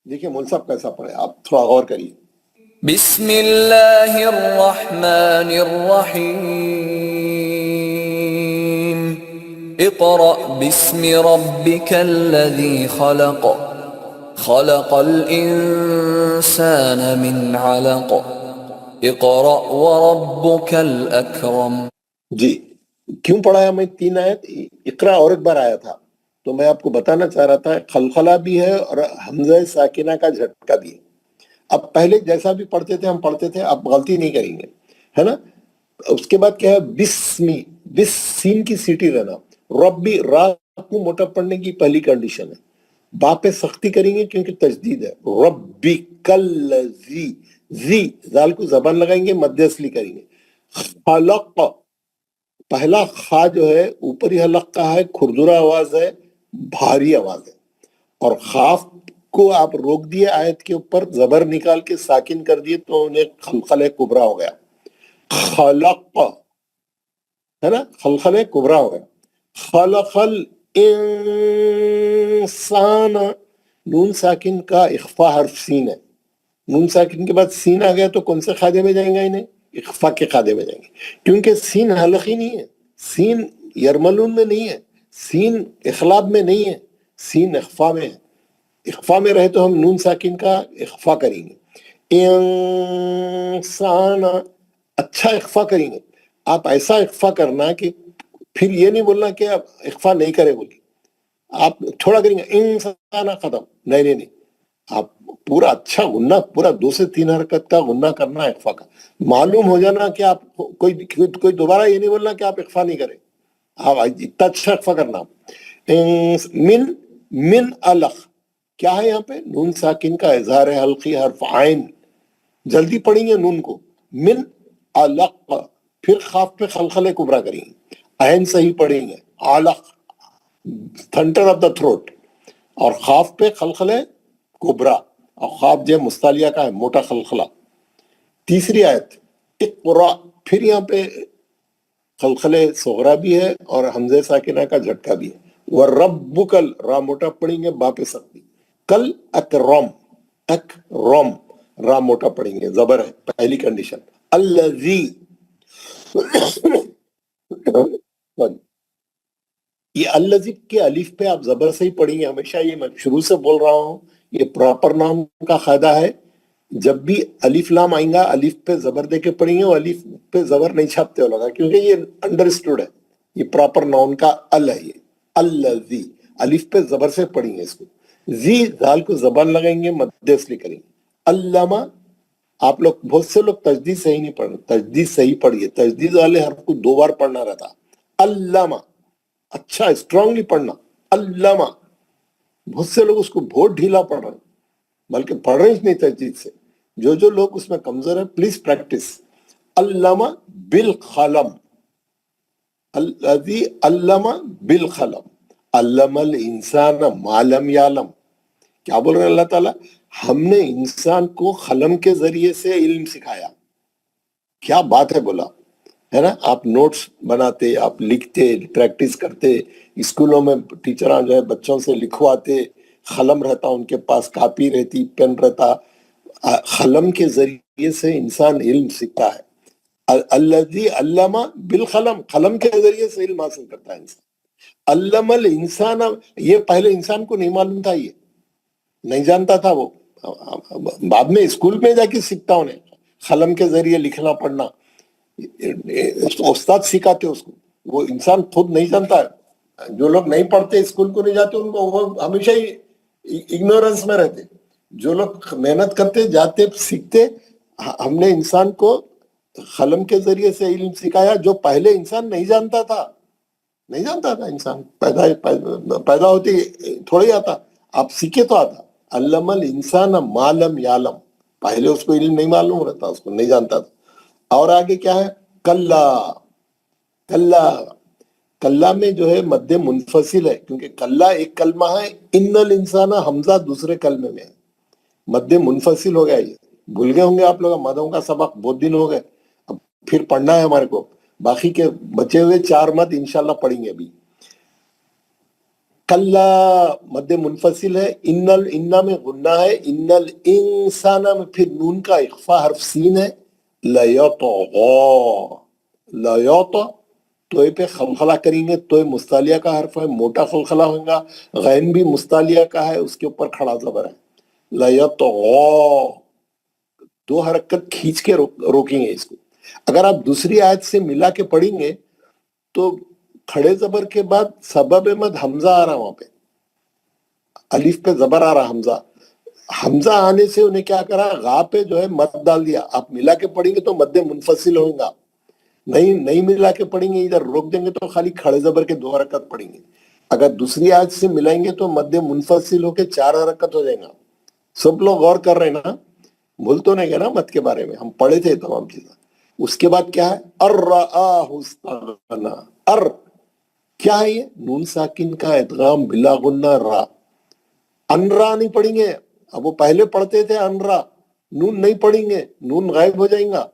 Speaker 1: دیکھیں مول صاحب کیسا پڑھے، آپ تھوڑا غور کریے.
Speaker 8: بسم اللہ الرحمن الرحیم اقرأ باسم ربک الذی خلق خلق الانسان من علق اقرأ وربک الاکرم.
Speaker 1: جی کیوں پڑھایا میں 3 آیت؟ اقرا اور ایک بار آیا تھا تو میں آپ کو بتانا چاہ رہا تھا خلخلہ بھی ہے اور حمزہ ساکنہ کا جھٹکا بھی ہے. اب پہلے جیسا بھی پڑھتے تھے ہم پڑھتے تھے، اب غلطی نہیں کریں گے، ہے نا. اس کے بعد کیا ہے، بسمی، بس سین کی سیٹی رہنا. ربی، را کو موٹا پڑھنے کی پہلی کنڈیشن ہے. با پہ سختی کریں گے کیونکہ تجدید ہے. ربی کلذی، زی زال کو زبان لگائیں گے، مد اصلی کریں گے. خلق، پہلا خا جو ہے اوپری حلق کا ہے، کھردرا آواز ہے، بھاری آواز ہے. اور خاف کو آپ روک دیے آیت کے اوپر، زبر نکال کے ساکن کر دیے تو انہیں خلخلہ کبرا ہو گیا. خلق ہے نا، خلخلہ کبرا ہو گیا. خلق الانسان، نون ساکن کا اخفا حرف سین ہے. نون ساکن کے بعد سین آ گیا تو کون سے قاعدے میں جائیں گا؟ انہیں اخفا کے قاعدے میں جائیں گے، کیونکہ سین حلقی نہیں ہے، سین یرملون میں نہیں ہے، سین اخلاب میں نہیں ہے، سین اخفا میں ہے. اخفا میں رہے تو ہم نون ساکن کا اخفا کریں گے. انسان، اچھا اخفا کریں گے. آپ ایسا اخفا کرنا کہ پھر یہ نہیں بولنا کہ آپ اخفا نہیں کرے بولی، آپ تھوڑا کریں گے انسان ختم، نہیں، آپ پورا اچھا غنہ، پورا 2 سے 3 حرکت کا غنہ کرنا اخفا کا. معلوم ہو جانا کہ آپ کوئی دوبارہ یہ نہیں بولنا کہ آپ اخفا نہیں کریں، آپ اتنا اچھا اخفا کرنا. من الخ، کیا ہے یہاں پہ؟ نون ساکن کا اظہار حلقی حرف عین. جلدی پڑھیں گے نون کو، من علق، پھر خاف پہ خلخلہ کبرا کریں گے، عین صحیح پڑھیں گے، علق تھنٹر آف دا تھروٹ، اور خاف پہ خلخلہ کبرا، اور خاف جو مستعلیہ کا ہے موٹا خلخلہ. تیسری آیت اقرا، پھر یہاں پہ خلخلہ صغرا بھی ہے اور حمزہ ساکنہ کا جھٹکا بھی ہے. وَرَبُّكَ، را موٹا پڑھیں گے، با پہ سختی. کل اکرم، اکرم را موٹا پڑھیں گے، زبر ہے پہلی کنڈیشن. الذی، یہ الذی کے الف پہ آپ زبر سے ہی پڑھیں گے ہمیشہ. یہ میں شروع سے بول رہا ہوں، یہ پراپر نام کا قاعدہ ہے. جب بھی الف لام آئیں گا الف پہ زبر دے کے پڑھیں گے، وہ الف پہ زبر نہیں چھاپتے ہو لگا، کیونکہ یہ انڈرسٹوڈ ہے، یہ پراپر ناؤن کا ال ہے. یہ الذی، الف پہ زبر سے پڑھیں گے اس کو. زی، زال کو زبان لگائیں گے، مد اصلی کریں گے. علامہ، آپ لوگ بہت سے لوگ تجدید صحیح نہیں پڑھ رہے، تجدید صحیح پڑھیے. تجدید والے حرف کو 2 بار پڑھنا رہتا. علامہ، اچھا اسٹرانگلی پڑھنا. علامہ، بہت سے لوگ اس کو بہت ڈھیلا پڑھ رہے ہیں، بلکہ پڑھ رہے ہی نہیں تجدید سے. جو لوگ اس میں کمزور ہیں پلیز پریکٹس. علامہ بالقلم، الذی علم بالقلم، علم الانسان ما لم یعلم. کیا بول رہے ہیں اللہ تعالیٰ؟ ہم نے انسان کو قلم کے ذریعے سے علم سکھایا. کیا بات ہے بولا، ہے نا. آپ نوٹس بناتے، آپ لکھتے، پریکٹس کرتے، اسکولوں میں ٹیچراں جو ہے بچوں سے لکھواتے، قلم رہتا ان کے پاس، کاپی رہتی، پین رہتا. قلم کے ذریعے سے انسان علم سیکھتا ہے. الذی علم بالقلم، قلم کے ذریعے سے علم حاصل کرتا ہے انسان. علم الانسان، یہ پہلے انسان کو نہیں معلوم تھا، یہ نہیں جانتا تھا. وہ بعد میں اسکول میں جا کے سیکھتا انہیں قلم کے ذریعے لکھنا پڑھنا. استاد سکھاتے اس کو، وہ انسان خود نہیں جانتا ہے. جو لوگ نہیں پڑھتے، اسکول کو نہیں جاتے، ان کو وہ ہمیشہ ہی اگنورنس میں رہتے. جو لوگ محنت کرتے، جاتے، سیکھتے. ہم نے انسان کو قلم کے ذریعے سے علم سکھایا جو پہلے انسان نہیں جانتا تھا. نہیں جانتا تھا انسان، پیدا ہوتے تھوڑی آتا، آپ سیکھے تو آتا. علم الانسان ما لم یعلم، پہلے اس کو علم نہیں معلوم رہتا، اس کو نہیں جانتا تھا. اور آگے کیا ہے؟ کلا، کلا، کلا میں جو ہے مد منفصل ہے، کیونکہ کلا ایک کلمہ ہے، ان الانسان حمزہ دوسرے کلمے میں ہے، مد منفصل ہو گیا. یہ بھول گئے ہوں گے آپ لوگ، مدوں کا سبق بہت دن ہو گئے، اب پھر پڑھنا ہے ہمارے کو. باقی کے بچے ہوئے 4 مد انشاءاللہ پڑھیں گے ابھی. کلا مد منفصل ہے. انا میں غنہ ہے. ان الانسان میں پھر نون کا اخفا حرف سین ہے. لیطغى توئے پہ خلخلہ کریں گے. توئے مستعلیہ کا حرف ہے, موٹا خلخلہ ہوگا. غین بھی مستعلیہ کا ہے, اس کے اوپر کھڑا زبر ہے. لیطغى 2 حرکت کھینچ کے روکیں گے اس کو. اگر آپ دوسری آیت سے ملا کے پڑھیں گے تو کھڑے زبر کے بعد سبب مد حمزہ آ رہا, وہاں پہ الف پہ زبر آ رہا حمزہ. حمزہ آنے سے انہیں کیا کرا, غا پہ جو ہے مد ڈال دیا. آپ ملا کے پڑھیں گے تو مد منفصل ہوگا. نہیں ملا کے پڑھیں گے, ادھر روک دیں گے تو خالی کھڑے زبر کے 2 حرکت پڑھیں گے. اگر دوسری آیت سے ملائیں گے تو مد منفصل ہو کے 4 حرکت ہو جائے گا. سب لوگ غور کر رہے ہیں نا, بھول تو نہیں گیا نا مد کے بارے میں, ہم پڑھے تھے تمام چیزیں. اس کے بعد کیا ہے, الرآہ استغنی. کیا ہے یہ, نون ساکن کا ادغام بلا غنہ را. انرا نہیں پڑھیں گے. اب وہ پہلے پڑھتے تھے انرا, نون نہیں پڑھیں گے, نون غائب ہو جائیں گا.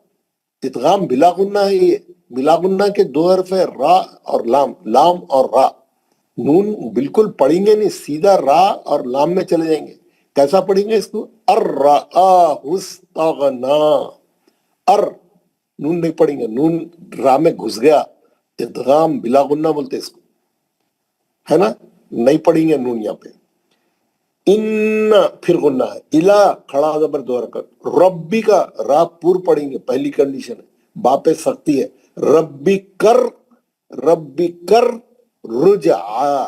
Speaker 1: ادغام بلا غنہ ہے. یہ بلا غنہ کے 2 حرف ہے, را اور لام. لام اور را. نون بالکل پڑھیں گے نہیں, سیدھا را اور لام میں چلے جائیں گے. کیسا پڑھیں گے اس کو, الرآہ استغنی. نون نہیں پڑھیں گے, نون را میں گھس گیا. ادغام بلا غنہ بولتے اس کو, ہے نا. نہیں پڑھیں گے نون یہاں پہ. ان پھر غنہ ہے. الا کھڑا زبر 2 حرکت. ربی کا را پور پڑھیں گے, پہلی کنڈیشن ہے. با پہ سختی ہے. ربی کر رجعا,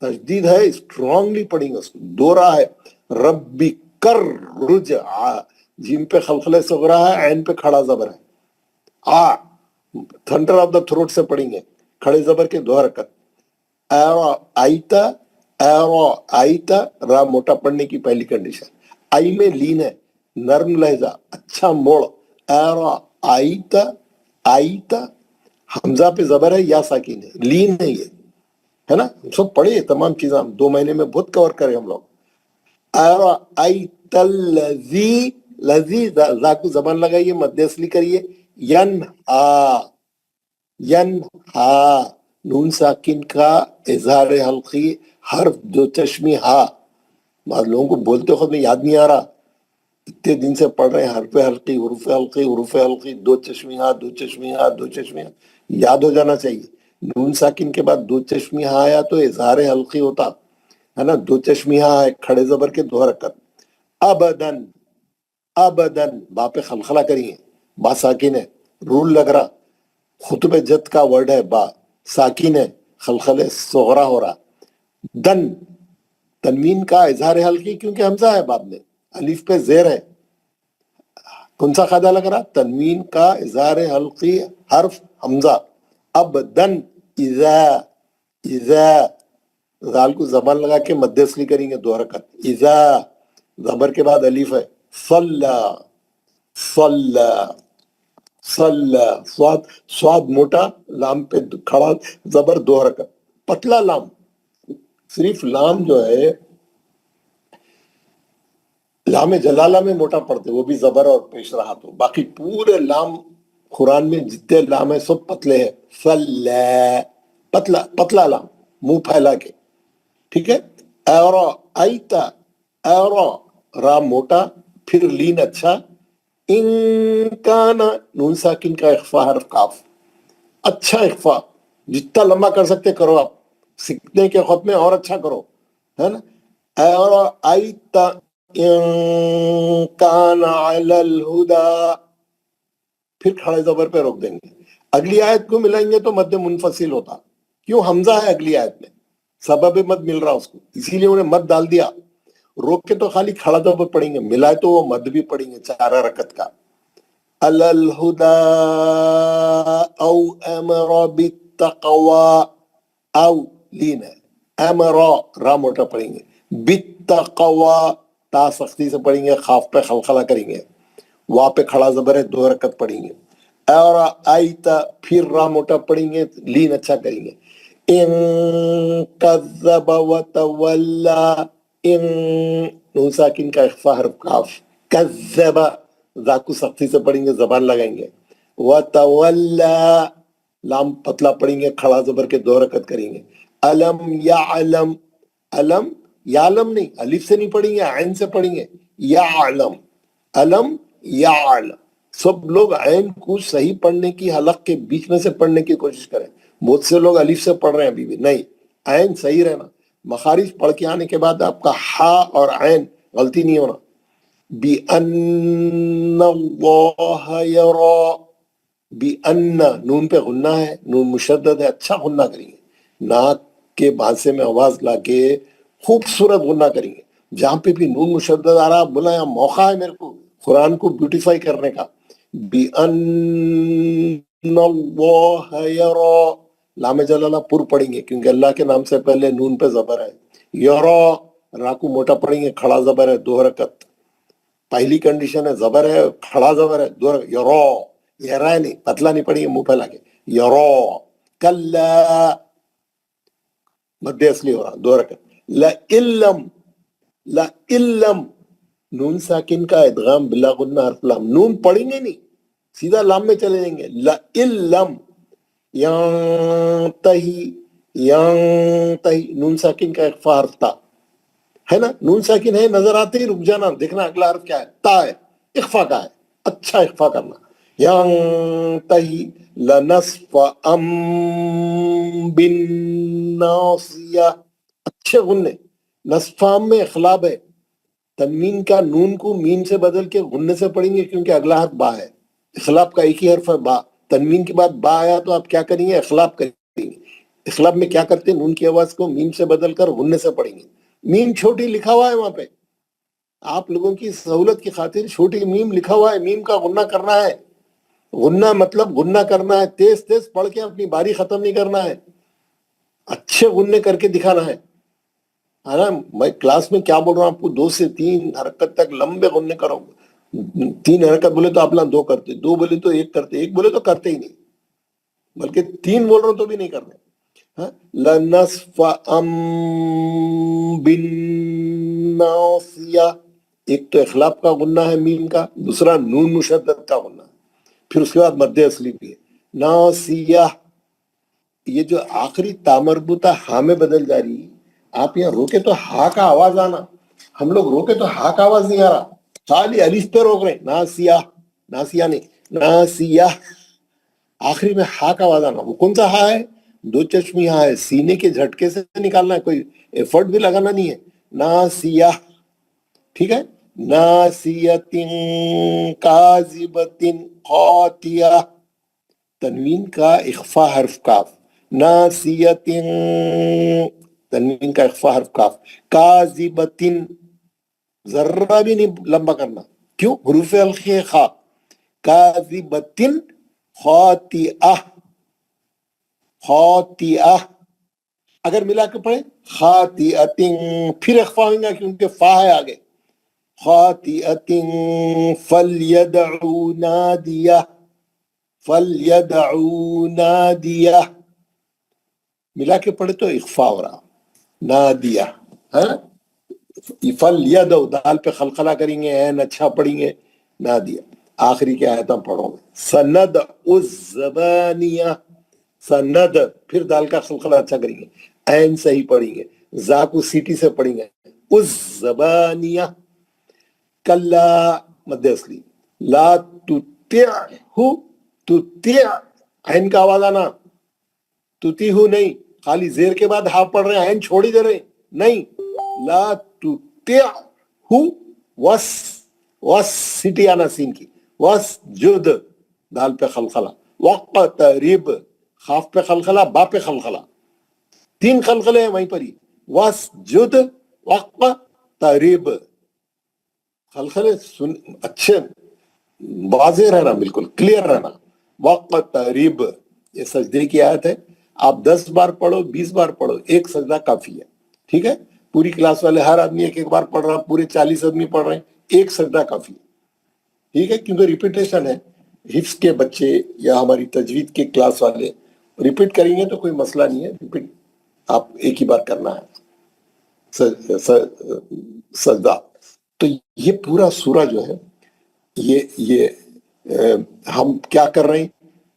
Speaker 1: تشدید ہے, اسٹرانگلی پڑھیں گے اس کو. 2 را ہے. ربی کر رجعا, جیم پہ خلخلہ صغرا ہے, عین پہ کھڑا زبر ہے. تھنڈر آف دا تھروٹ سے پڑھیں گے, کھڑے زبر کے 2 حرکت. آئیتا را موٹا پڑھنے کی پہلی کنڈیشن. آئی میں لین ہے, نرم لہجہ, اچھا موڑ. آئیتا حمزہ پہ زبر ہے, یا ساکین ہے, لین ہے یہ, ہے نا. ہم سب پڑھے تمام چیزیں, ہم 2 مہینے میں بہت کور کرے ہم لوگ. آئیت الذی, لذی ذا کو زبان لگائیے, مد اصلی کریے. ینہا نون ساکن کا اظہار حلقی حرف 2 چشمی ہا. بعض لوگوں کو بولتے خود میں یاد نہیں آ رہا, اتنے دن سے پڑھ رہے ہیں. حرف حلقی, حروف حلقی, 2 چشمی ہا, 2 چشمی ہا, 2 چشمی ہا, یاد ہو جانا چاہیے. نون ساکن کے بعد 2 چشمی ہا آیا تو اظہار حلقی ہوتا ہے نا. 2 چشمی ہا ہے, کھڑے زبر کے 2 حرکت. ابدن با پہ خلخلہ کریے, با ساکن ہے, رول لگ رہا. خطب جد کا ورڈ ہے, با ساکن ہے, خلخلے صغرا ہو رہا. تنوین کا اظہار حلقی کیونکہ حمزہ ہے بعد میں, الف پہ زیر ہے. کون سا قاعدہ لگ رہا, تنوین کا اظہار حلقی حرف حمزہ. ابدن اذا ذال کو زبان لگا کے مد اصلی کریں گے 2 حرکت. اذا زبر کے بعد الف ہے. سواد موٹا, لام پہ کھڑا زبر 2 حرکت. پتلا لام, صرف لام جو ہے لام جلالہ میں موٹا پڑتے, وہ بھی زبر اور پیش رہا تو. باقی پورے لام قرآن میں جتنے لام ہیں سب پتلے ہیں. پتلا لام, منہ پھیلا کے, ٹھیک ہے. را موٹا, پھر لین اچھا. انکانا نون ساکن کا اخفا حرف کاف, اچھا اخفا, جتنا لمبا کر سکتے کرو آپ, سیکھنے کے خط میں اور اچھا کرو, ہے نا. ایتا انکانا علی الہدا, پھر کھڑے زبر پہ روک دیں گے. اگلی آیت کو ملائیں گے تو مد منفصل ہوتا, کیوں حمزہ ہے اگلی آیت میں, سبب مد مل رہا اس کو, اسی لیے انہیں مد ڈال دیا. روک کے تو خالی کھڑا زبر پڑھیں گے, ملائے تو وہ مد بھی پڑھیں گے 4 حرکت کا. الہدا او امر بالتقوی, او لین ہے, امر را موٹا پڑھیں گے. بالتقوی تا سختی سے پڑھیں گے, خاف پہ خلخلہ کریں گے, وا پہ کھڑا زبر ہے 2 حرکت پڑھیں گے. اور آئیتا پھر را موٹا پڑھیں گے, لین اچھا کریں گے. ان کذب وتولا, ان نون ساکن کا اخفا حرف کاف. کذب ذا کو سختی سے پڑھیں گے, زبان لگائیں گے. وتولا لام پتلا پڑھیں گے، کھڑا زبر کے 2 رکعت کریں گے. الم یعلم، الم یعلم نہیں، الف سے نہیں پڑھیں گے، عین سے پڑھیں گے. یعلم، الم یعلم. سب لوگ عین کو صحیح پڑھنے کی، حلق کے بیچ میں سے پڑھنے کی کوشش کریں. بہت سے لوگ الف سے پڑھ رہے ہیں ابھی بھی، نہیں، عین صحیح رہنا. مخارج پڑھ کے آنے کے بعد آپ کا ہا اور عین غلطی نہیں ہونا. بِأَنَّ اللَّهَ يَرَى، بِأَنَّ نون پہ غنہ ہے، نون مشدد ہے، اچھا غنہ کریں گے. ناک کے بانسے میں آواز لا کے خوبصورت غنہ کریں گے. جہاں پہ بھی نون مشدد آ رہا بولا یہاں موقع ہے میرے کو قرآن کو بیوٹیفائی کرنے کا. بِأَنَّ اللَّهَ يَرَى، لام جلالہ پر پڑھیں گے کیونکہ اللہ کے نام سے پہلے نون پہ زبر ہے. یرا، را کو موٹا پڑھیں گے، کھڑا زبر ہے، 2 رکعت. پہلی کنڈیشن ہے زبر ہے، کھڑا زبر ہے، 2 رکعت. یرا، یرا نہیں، پتلا نہیں پڑھیں گے منہ پہ لا کے. یرا کلا، مد اصلی ہو رہا، 2 رکعت. لَإِلَّمْ، لَإِلَّمْ، نون ساکن کا ادغام بلا غنہ حرف لام. نون پڑھیں گے نہیں، سیدھا لام میں چلے جائیں گے. لَإِلَّمْ يَنْتَهِ، يَنْتَهِ، نون ساکن کا اخفا حرف تا ہے نا، نون ساکن ہے، نظر آتے ہی رک جانا، دیکھنا اگلا حرف کیا ہے، تا ہے، اخفا کا ہے، اچھا اخفا کرنا. يَنْتَهِ لَنَصْفَأً بِالنَّاصِيَةِ، اچھے غنے. نصفام میں اخلاب ہے، تنوین کا نون کو میم سے بدل کے غنے سے پڑھیں گے کیونکہ اگلا حرف با ہے. اخلاب کا ایک ہی حرف ہے با. تنوین کے بعد با آیا تو آپ کیا کریں گے، اخلاب کریں گے. اخلاب میں کیا کرتے ہیں، نون کی آواز کو میم سے بدل کر غنے سے پڑھیں گے. میم چھوٹی لکھا ہوا ہے وہاں پہ، آپ لوگوں کی سہولت کی خاطر چھوٹی میم لکھا ہوا ہے، میم کا غنہ کرنا ہے. غنہ مطلب غنہ کرنا ہے، تیز تیز پڑھ کے اپنی باری ختم نہیں کرنا ہے، اچھے غنے کر کے دکھانا ہے نا. میں کلاس میں کیا بول رہا ہوں آپ کو، 2 سے 3 حرکت تک لمبے غنے کرو. 3 حرکت بولے تو آپ 2 کرتے، 2 بولے تو 1 کرتے، 1 بولے تو کرتے ہی نہیں، بلکہ 3 بول رہا ہوں تو بھی نہیں کرتے. لَنَصْفَأً بِالنَّاصِيَةِ، ایک تو اخلاق کا غنہ ہے میم کا، دوسرا نون مشدد کا غنہ ہے، پھر اس کے بعد مد اصلی بھی ہے. ناصیہ، یہ جو آخری تامربوطہ ہاں میں بدل جا رہی، آپ یہاں روکے تو ہا کا آواز آنا، ہم لوگ روکے تو ہا کا آواز نہیں آ رہا، خالی الف پہ روک رہے ہیں. ناسیہ، ناسیہ نہیں، ناسیہ، آخری میں ہا کا آواز آنا. وہ کون سا ہا ہے، 2 چشمی ہا ہے، سینے کے جھٹکے سے نکالنا ہے، کوئی ایفرٹ بھی لگانا نہیں ہے. ناسیہ، ٹھیک ہے. ناسیۃ کاذبۃ خاطیہ، تنوین کا اخفا حرف کاف. ناسیۃ، تنوین کا اخفا حرف کاف. کاذبۃ، ذرہ بھی نہیں لمبا کرنا، کیوں، حروف الخی خا. کاذبۃ خاطئہ، خاطئہ، اگر ملا کے پڑھیں خاطئۃ، پھر اخفا ہوگا کیونکہ فا ہے آگے. خاطئۃ فلیدعو نادیہ، فلیدعو نادیہ، ملا کے پڑھے تو اخفا ہو رہا. نادیہ ہے، فلیدعو، دال پہ خلخلہ کریں گے، این اچھا پڑھیں گے. نادیہ، آخری کی آیتیں پڑھو گے. سندعو الزبانیہ، سند، پھر دال کا خلخلہ اچھا کریں گے، عین صحیح پڑھیں گے، زا کو سیٹی سے پڑھیں گے. الزبانیہ. کلا، مد اصلی. لا تطعہ، تطع، عین کا آواز آنا، تطیعہ نہیں، خالی زیر کے بعد ہاف پڑھ رہے ہیں، عین چھوڑی دے رہے ہیں، نہیں. لا تطعہ، وس، وس سیٹی آنا سین کی. وسجد، دال پہ خلخلہ. وقترب، خاف پہ خلخلہ، با پہ خلخلہ، 3 خلخلے ہیں وہیں پر ہی. وسجد، وقترب، خلخلے اچھے واضح رہنا، بالکل کلیئر رہنا. وقترب، یہ سجدے کی آیت ہے، آپ 10 بار پڑھو، 20 بار پڑھو، ایک سجدہ کافی ہے. ٹھیک ہے، پوری کلاس والے ہر آدمی ایک بار پڑھ رہا، پورے 40 آدمی پڑھ رہے ہیں، ایک سجدہ کافی ہے. ٹھیک ہے، کیونکہ ریپیٹیشن ہے. حفظ کے بچے یا ہماری تجوید کے کلاس والے ریپیٹ کریں گے تو کوئی مسئلہ نہیں ہے، ریپیٹ آپ ایک ہی بار کرنا ہے سجدہ. تو یہ پورا سورہ جو ہے، یہ ہم کیا کر رہے ہیں،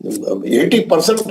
Speaker 1: 80%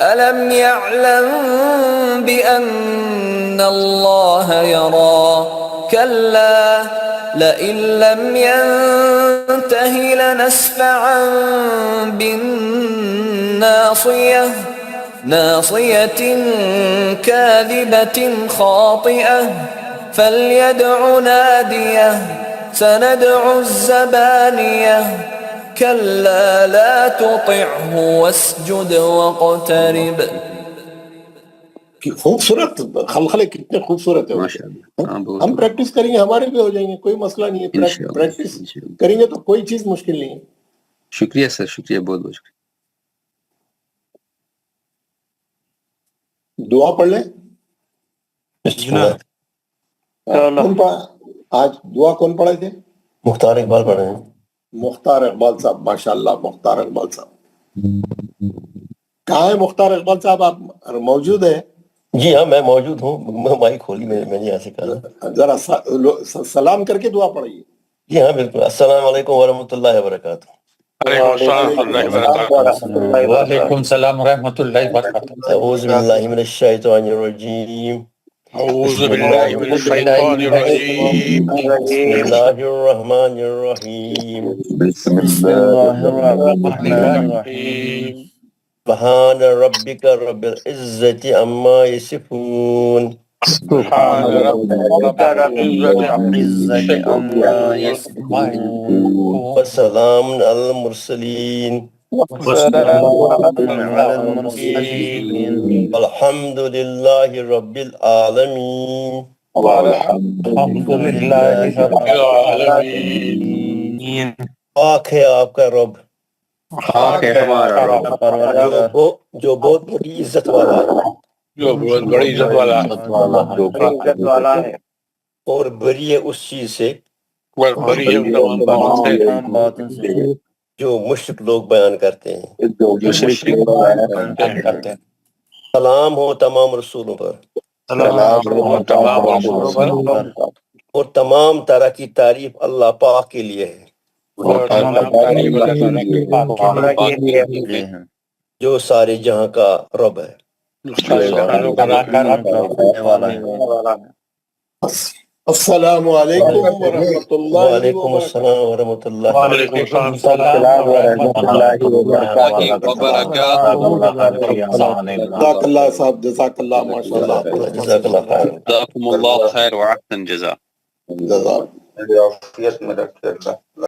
Speaker 8: ألم يعلم بأن الله يرى كلا لئن لم ينته لنسفعا بالناصية ناصية كاذبة خاطئة فليدع ناديه سندع الزبانية كلا لا تطعه واسجد واقترب.
Speaker 1: خوبصورت خلخلے کتنے خوبصورت ہے. ہم پریکٹس کریں گے ہمارے بھی ہو جائیں گے, کوئی مسئلہ نہیں ہے. پریکٹس کریں گے تو کوئی چیز مشکل نہیں ہے.
Speaker 12: شکریہ سر, شکریہ, بہت بہت شکریہ.
Speaker 1: دعا پڑھ لیں. آج دعا کون پڑھے تھے؟
Speaker 10: مختار اقبال پڑھ رہے ہیں.
Speaker 1: مختار اقبال صاحب, ماشاءاللہ. مختار اقبال صاحب کہاں ہے؟ مختار اقبال صاحب آپ موجود ہیں؟
Speaker 10: جی ہاں میں موجود ہوں. مائک کھولی میں نے یہاں سے کہا.
Speaker 1: ذرا سلام کر کے دعا پڑھیے.
Speaker 10: جی ہاں بالکل. السلام علیکم ورحمۃ اللہ وبرکاتہ.
Speaker 2: وعلیکم السلام ورحمۃ اللہ وبرکاتہ.
Speaker 10: اعوذ باللہ من الشیطان الرجیم.
Speaker 2: اعوذ باللہ من الشیطان الرجیم.
Speaker 10: بسم اللہ الرحمن الرحیم.
Speaker 5: بسم اللہ الرحمن الرحیم.
Speaker 10: سبحان ربک رب العزت عما یصفون.
Speaker 2: سبحان ربک رب العزت عما یصفون
Speaker 10: وسلام علی المرسلین والحمد للہ رب العالمین.
Speaker 2: الحمد للہ رب العالمین.
Speaker 10: پاک ہے آپ کا رب جو بہت بڑی عزت والا ہے,
Speaker 2: جو بہت بڑی عزت والا ہے,
Speaker 10: اور بری ہے اس چیز سے
Speaker 2: اور بری ہے تمام باتوں سے
Speaker 10: جو مشرک لوگ بیان کرتے ہیں.
Speaker 2: جو مشرک بیان کرتے ہیں.
Speaker 10: سلام ہو تمام رسولوں پر
Speaker 2: سلام ہو تمام رسولوں پر,
Speaker 10: اور تمام طرح کی تعریف اللہ پاک کے لیے ہے
Speaker 2: اور تمام تعریف اللہ کے لیے ہے
Speaker 10: جو سارے جہاں کا رب ہے. السلام علیکم ورحمۃ اللہ. وعلیکم السلام ورحمۃ اللہ.
Speaker 2: وعلیکم السلام ورحمۃ اللہ وبرکاتہ.
Speaker 1: جزاک اللہ صاحب, جزاک اللہ, ماشاء اللہ.
Speaker 10: جزاک اللہ خیر.
Speaker 9: جزاکم اللہ خیر واحسن جزا.
Speaker 1: جزاک